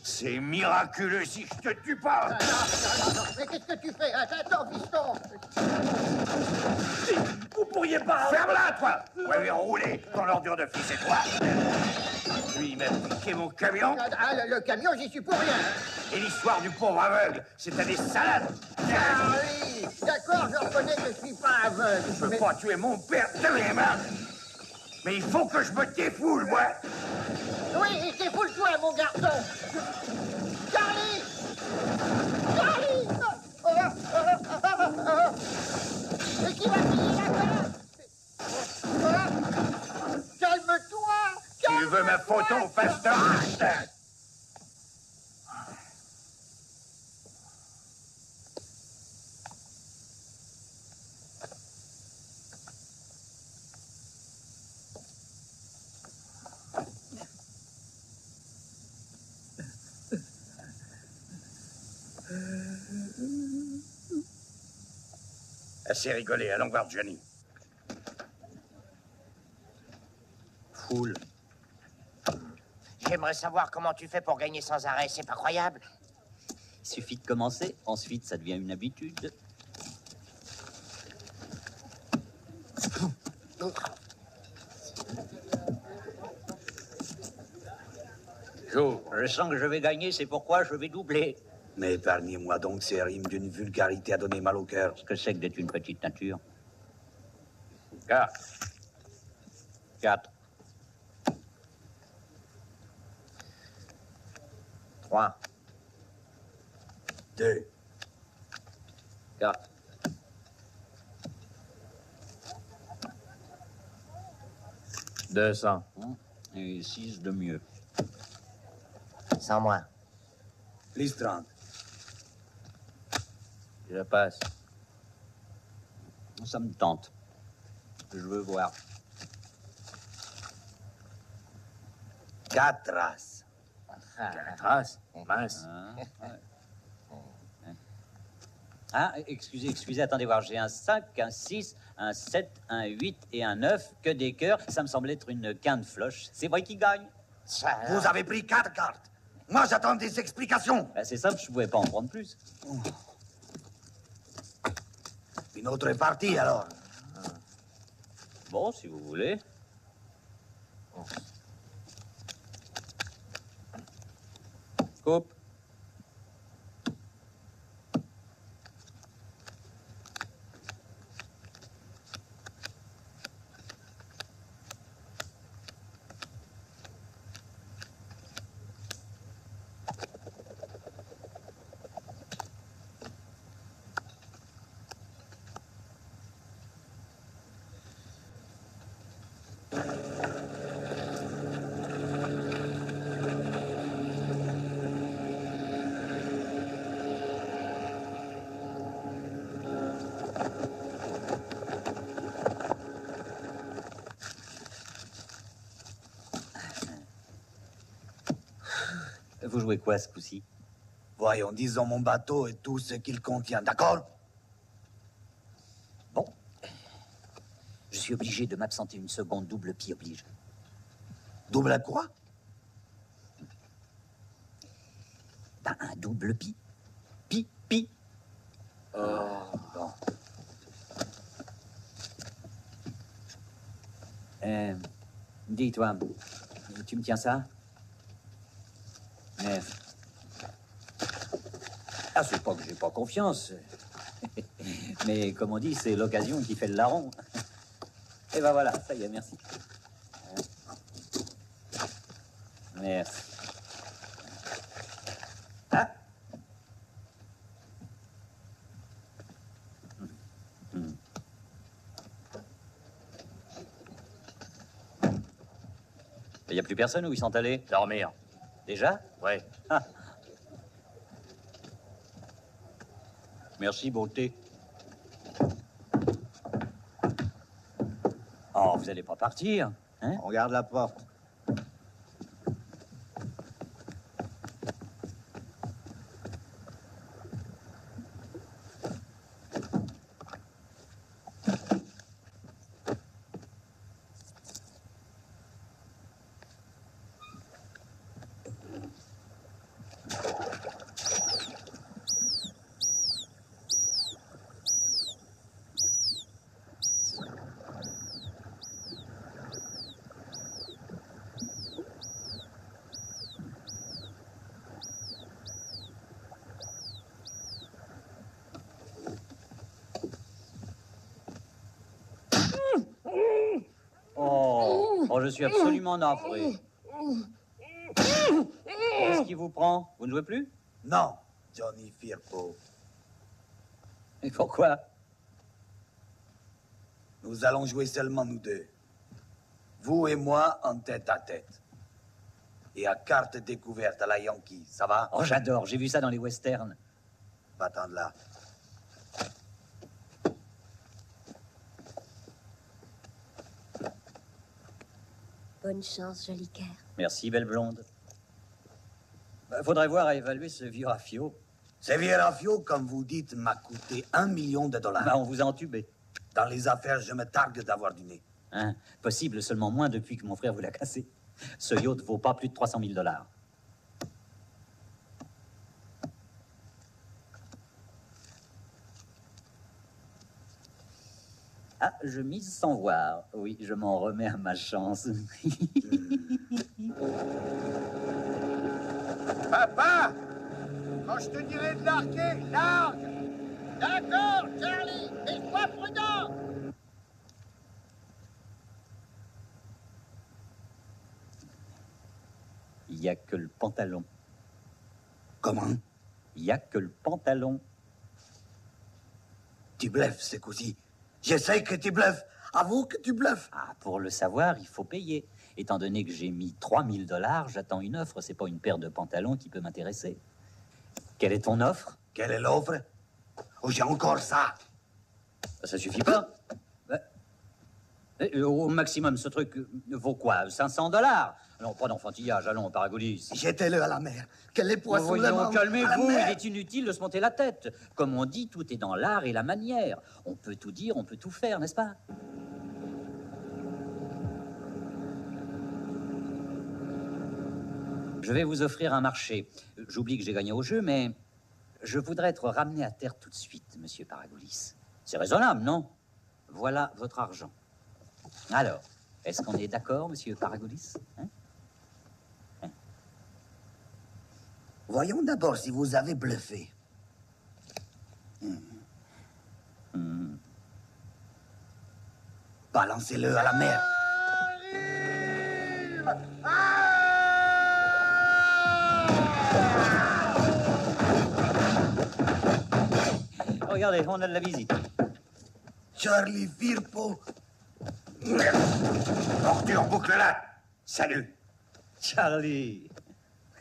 C'est miraculeux si je te tue pas. Non, mais qu'est-ce que tu fais? Attends, piston. Vous pourriez pas... Ferme-la, toi. Ouais, lui enrouler dans l'ordure de fils et toi. Lui, il m'a piqué mon camion. Le camion, j'y suis pour rien. Et l'histoire du pauvre aveugle, c'était des salades. Charlie, d'accord, je reconnais que je suis pas aveugle. Je veux pas tuer mon père de mes mains. Mais il faut que je me défoule, moi. Oui, défoule-toi, mon garçon. Charlie! Charlie! Et qui va payer la casse? Calme-toi! Tu veux ma photo, face de race? Assez rigolé, allons voir Johnny. Foule. J'aimerais savoir comment tu fais pour gagner sans arrêt, c'est pas croyable. Il suffit de commencer, ensuite ça devient une habitude. Joe. Je sens que je vais gagner, c'est pourquoi je vais doubler. Mais épargnez-moi donc ces rimes d'une vulgarité à donner mal au cœur. Ce que c'est que d'être une petite nature. 4. 4. 3. 2. 4. 200. Et 6 de mieux. Sans moi. Liste 30. Je passe. Ça me tente. Je veux voir. 4 races. 4 races? Mince. Ah, excusez, attendez voir. J'ai un 5, un 6, un 7, un 8 et un 9. Que des cœurs. Ça me semble être une quinte floche. C'est vrai qui gagne. Vous avez pris 4 cartes. Moi, j'attends des explications. Ben, c'est simple, je pouvais pas en prendre plus. Une autre partie, alors. Bon, si vous voulez. Coupe. Vous jouez quoi ce coup-ci? Voyons, disons mon bateau et tout ce qu'il contient, d'accord? Bon. Je suis obligé de m'absenter une seconde, double pie oblige. Double à quoi? Ben, un double pie. Pi. Oh. Bon. Dis-toi, tu me tiens ça? Merci. Ah, c'est pas que j'ai pas confiance. Mais comme on dit, c'est l'occasion qui fait le larron. Et ben voilà, ça y est, merci. Merci. Ah. Il n'y a plus personne où ils sont allés? Dormir. Déjà? Ouais. Ah. Merci, beauté. Oh, vous allez pas partir, hein? On regarde la porte. Oh, je suis absolument navré. Qu'est-ce qui vous prend? Vous ne jouez plus? Non, Johnny Firpo. Et pourquoi? Nous allons jouer seulement nous deux. Vous et moi en tête à tête. Et à carte découverte à la Yankee, ça va? Oh, j'adore, j'ai vu ça dans les westerns. Va-t'en de là. Bonne chance, joli cœur. Merci, belle blonde. Faudrait voir à évaluer ce vieux rafio. Ce vieux rafio, comme vous dites, m'a coûté $1 million. On vous a entubé. Dans les affaires, je me targue d'avoir du nez. Hein, possible seulement moins depuis que mon frère vous l'a cassé. Ce yacht vaut pas plus de $300 000. Ah, je mise sans voir. Oui, je m'en remets à ma chance. Papa, quand je te dirai de larguer, largue. D'accord, Charlie, mais sois prudent. Il n'y a que le pantalon. Comment? Il n'y a que le pantalon. Tu bluffes, c'est così. Je sais que tu bluffes. Avoue que tu bluffes. Ah, pour le savoir, il faut payer. Étant donné que j'ai mis $3 000, j'attends une offre. C'est pas une paire de pantalons qui peut m'intéresser. Quelle est ton offre? Quelle est l'offre? Oh, j'ai encore ça. Ça suffit pas. Au maximum, ce truc vaut quoi? $500? Non, pas d'enfantillage, allons, Paragoulis. Jetez-le à la mer. Que les poissons le mangent. Calmez-vous, il est inutile de se monter la tête. Comme on dit, tout est dans l'art et la manière. On peut tout dire, on peut tout faire, n'est-ce pas? Je vais vous offrir un marché. J'oublie que j'ai gagné au jeu, mais je voudrais être ramené à terre tout de suite, monsieur Paragoulis. C'est raisonnable, non? Voilà votre argent. Alors, est-ce qu'on est d'accord, monsieur Paragoulis? Voyons d'abord si vous avez bluffé. Balancez-le à la mer. Regardez, on a de la visite. Charlie Firpo. Ordure, boucle-la. Salut. Charlie.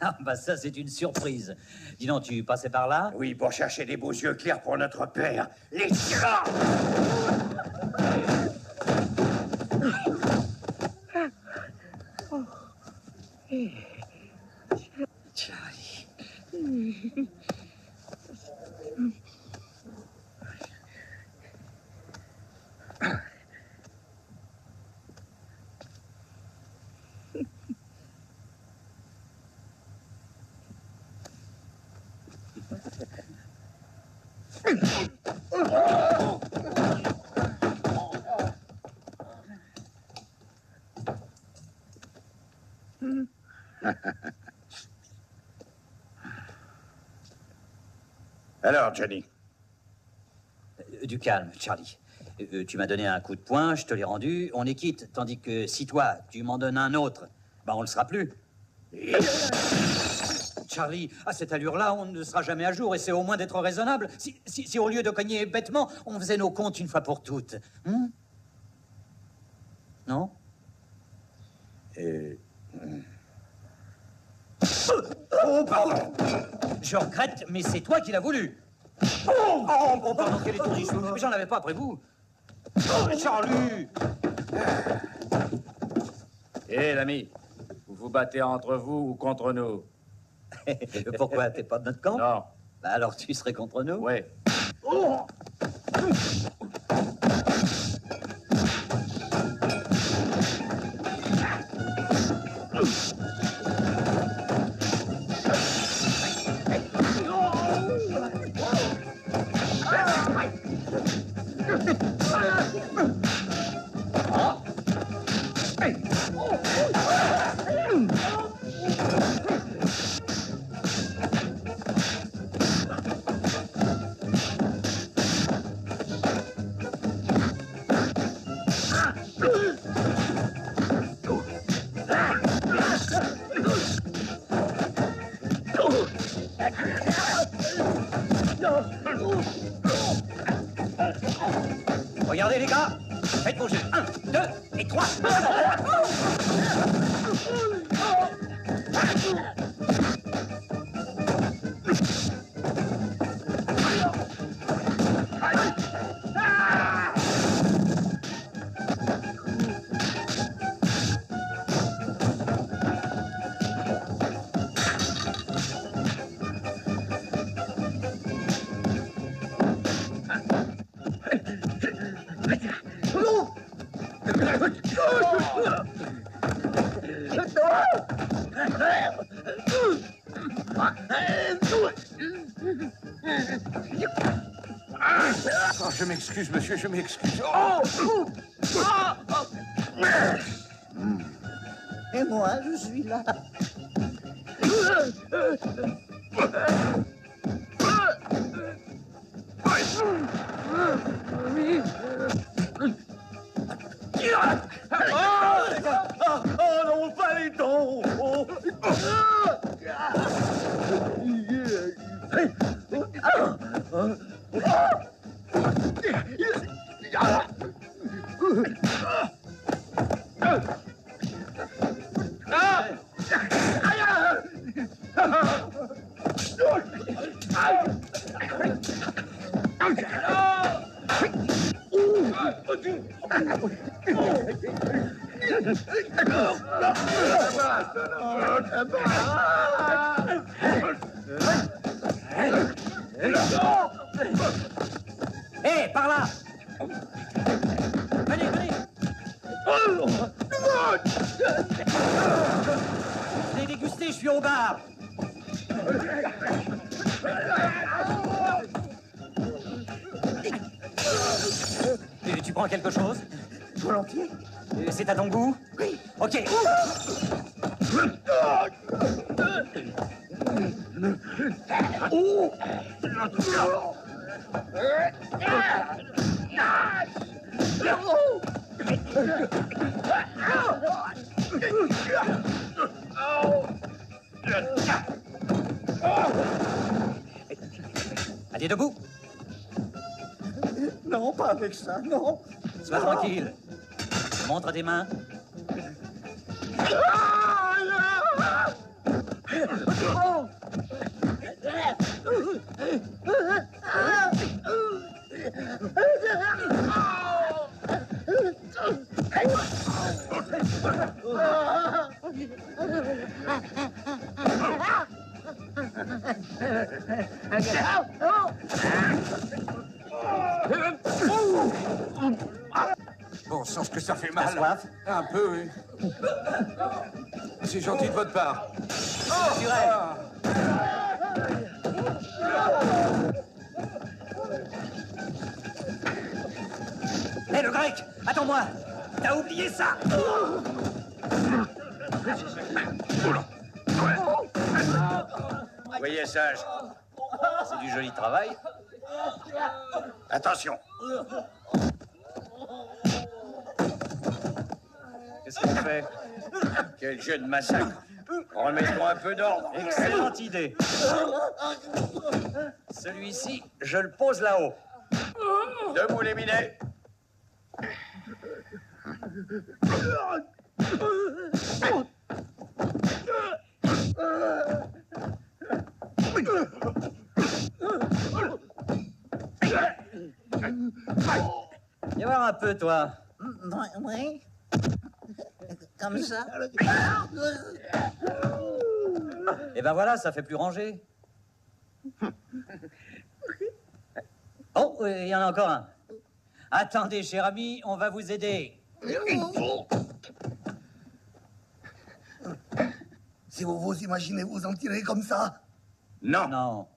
Ah, bah ça, c'est une surprise. Dis donc, tu passais par là? Oui, pour chercher des beaux yeux clairs pour notre père. Les tyrans! Charlie. Alors, Johnny? Du calme, Charlie. Tu m'as donné un coup de poing, je te l'ai rendu, on est quitte. Tandis que si toi, tu m'en donnes un autre, bah on le sera plus. Charlie, à cette allure-là, on ne sera jamais à jour, et c'est au moins d'être raisonnable. Si au lieu de cogner bêtement, on faisait nos comptes une fois pour toutes. Non? Oh, pardon. Je regrette, mais c'est toi qui l'as voulu. Oh, pardon, quel étourdissement. Mais j'en avais pas après vous. Oh, Charlie. Hé, l'ami, vous vous battez entre vous ou contre nous? Pourquoi? T'es pas de notre camp? Non. Bah alors tu serais contre nous? Oui. Oh. 3. Oh, je m'excuse, monsieur, je m'excuse. Oh! Et moi, je suis là. Oh non, pas les dents. Hé, par là! Venez, venez! Je l'ai dégusté, je suis au bar! Et tu prends quelque chose? Volontiers. C'est à ton goût? Oui. Ok. Allez, debout. Non, pas avec ça, non. Sois tranquille. Montre tes mains. Bon sang, ce que ça fait mal. T'as soif? Un peu, oui. C'est gentil de votre part. Hé, le grec, attends-moi. T'as oublié ça? Voyez, sage, c'est du joli travail. Attention. Qu'est-ce que tu fais? Quel jeu de massacre. Remettons un peu d'ordre. Excellente idée. Celui-ci, je le pose là-haut. Debout les minets. Viens voir un peu, toi. Oui. Comme ça. Et ben voilà, ça fait plus ranger. Oh, il y en a encore un. Attendez, cher ami, on va vous aider. Si vous vous imaginez vous en tirer comme ça. Non. Non.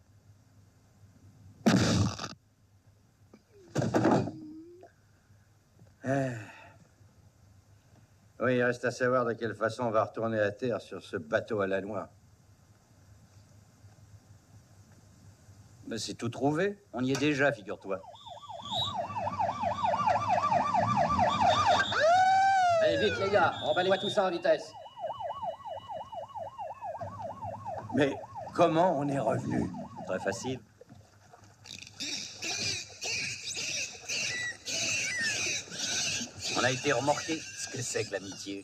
Oui, il reste à savoir de quelle façon on va retourner à terre sur ce bateau à la noix. Mais c'est tout trouvé. On y est déjà, figure-toi. Allez, vite, les gars, emballez-moi tout ça en vitesse. Mais comment on est revenu? Très facile. On a été remorqué, que c'est que l'amitié?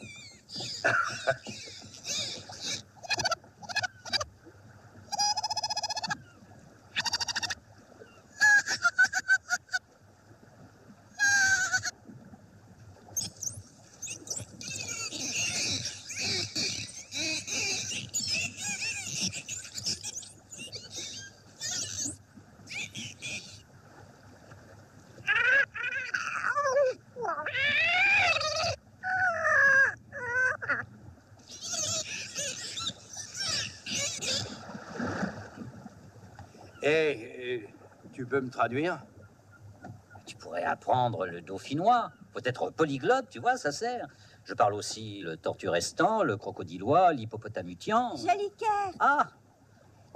Tu peux me traduire? Tu pourrais apprendre le dauphinois. Peut-être polyglotte, tu vois, ça sert. Je parle aussi le torturestan, le crocodilois, l'hippopotamutien. Joliquaire. Ah!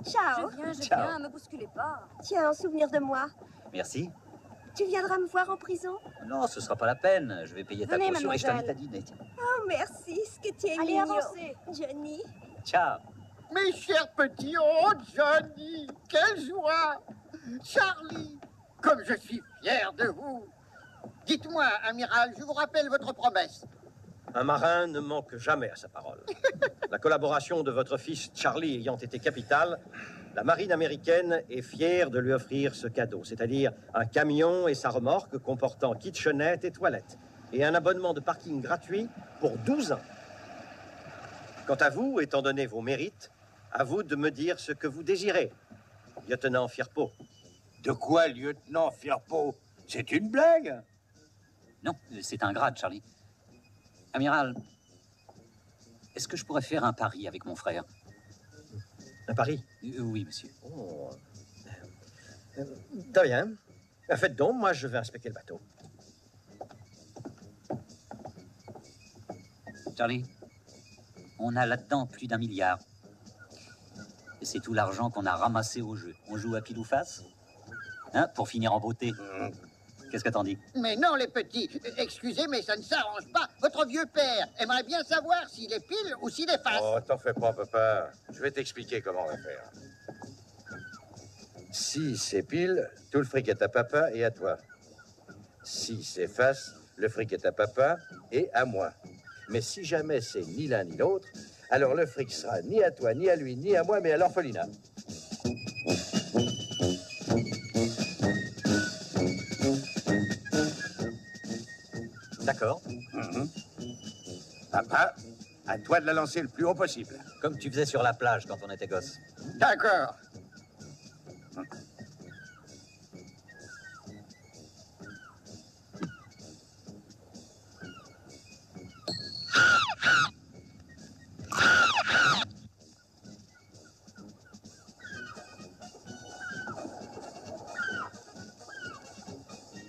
Ciao. je viens, me bousculez pas. Tiens, en souvenir de moi. Merci. Tu viendras me voir en prison? Non, ce sera pas la peine. Je vais payer ta Venez, caution et je t'invite mademoiselle. à dîner. Tiens. Oh, merci, ce que tu es Allez, mignon. avancez. Johnny. Ciao. Mes chers petits, oh Johnny, quelle joie! Charlie, comme je suis fier de vous. Dites-moi, amiral, je vous rappelle votre promesse. Un marin ne manque jamais à sa parole. La collaboration de votre fils Charlie ayant été capitale, la marine américaine est fière de lui offrir ce cadeau, c'est-à-dire un camion et sa remorque comportant kitchenette et toilette, et un abonnement de parking gratuit pour 12 ans. Quant à vous, étant donné vos mérites, à vous de me dire ce que vous désirez, lieutenant Firpo. De quoi, lieutenant Firpo? C'est une blague? Non, c'est un grade, Charlie. Amiral, est-ce que je pourrais faire un pari avec mon frère? Un pari? Oui, monsieur. Oh. Très bien. Faites donc, moi je vais inspecter le bateau. Charlie, on a là-dedans plus d'1 milliard. Et c'est tout l'argent qu'on a ramassé au jeu. On joue à pile ou face? Hein, pour finir en beauté. Qu'est-ce que t'en dis? Mais non, les petits, excusez, mais ça ne s'arrange pas. Votre vieux père aimerait bien savoir s'il est pile ou s'il est face. Oh, t'en fais pas, papa. Je vais t'expliquer comment on va faire. Si c'est pile, tout le fric est à papa et à toi. Si c'est face, le fric est à papa et à moi. Mais si jamais c'est ni l'un ni l'autre, alors le fric sera ni à toi, ni à lui, ni à moi, mais à l'orphelinat. D'accord. Papa, à toi de la lancer le plus haut possible. Comme tu faisais sur la plage quand on était gosse. D'accord.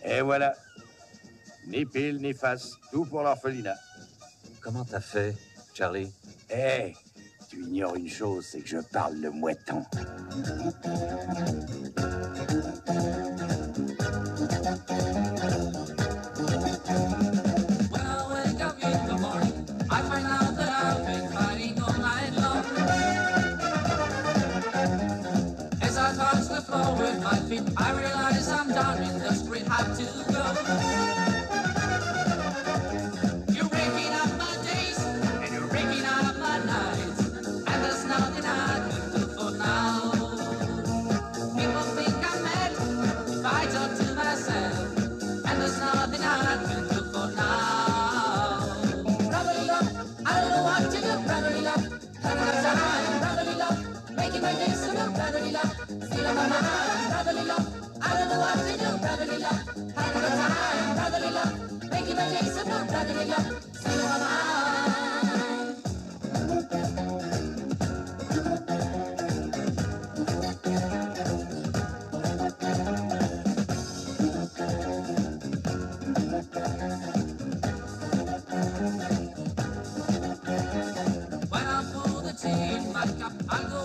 Et voilà. Ni pile, ni face. Tout pour l'orphelinat. Comment t'as fait, Charlie? Eh, tu ignores une chose, c'est que je parle le mouetton. I realize I'm down in the street, have to go. You're breaking up my days, and you're breaking up my nights, and there's nothing I can do for now. People think I'm mad if I talk to myself, and there's nothing I can do for now. Brotherly love, I don't know what to do, brotherly love. Having a time, brotherly love, making my days so good, brotherly love. Still on my mind, brotherly love. I don't know what to do, brotherly love. Having a time, brotherly love. Making my days so good, brotherly love. Still on my mind. When I pull the tea in my cup, I'll go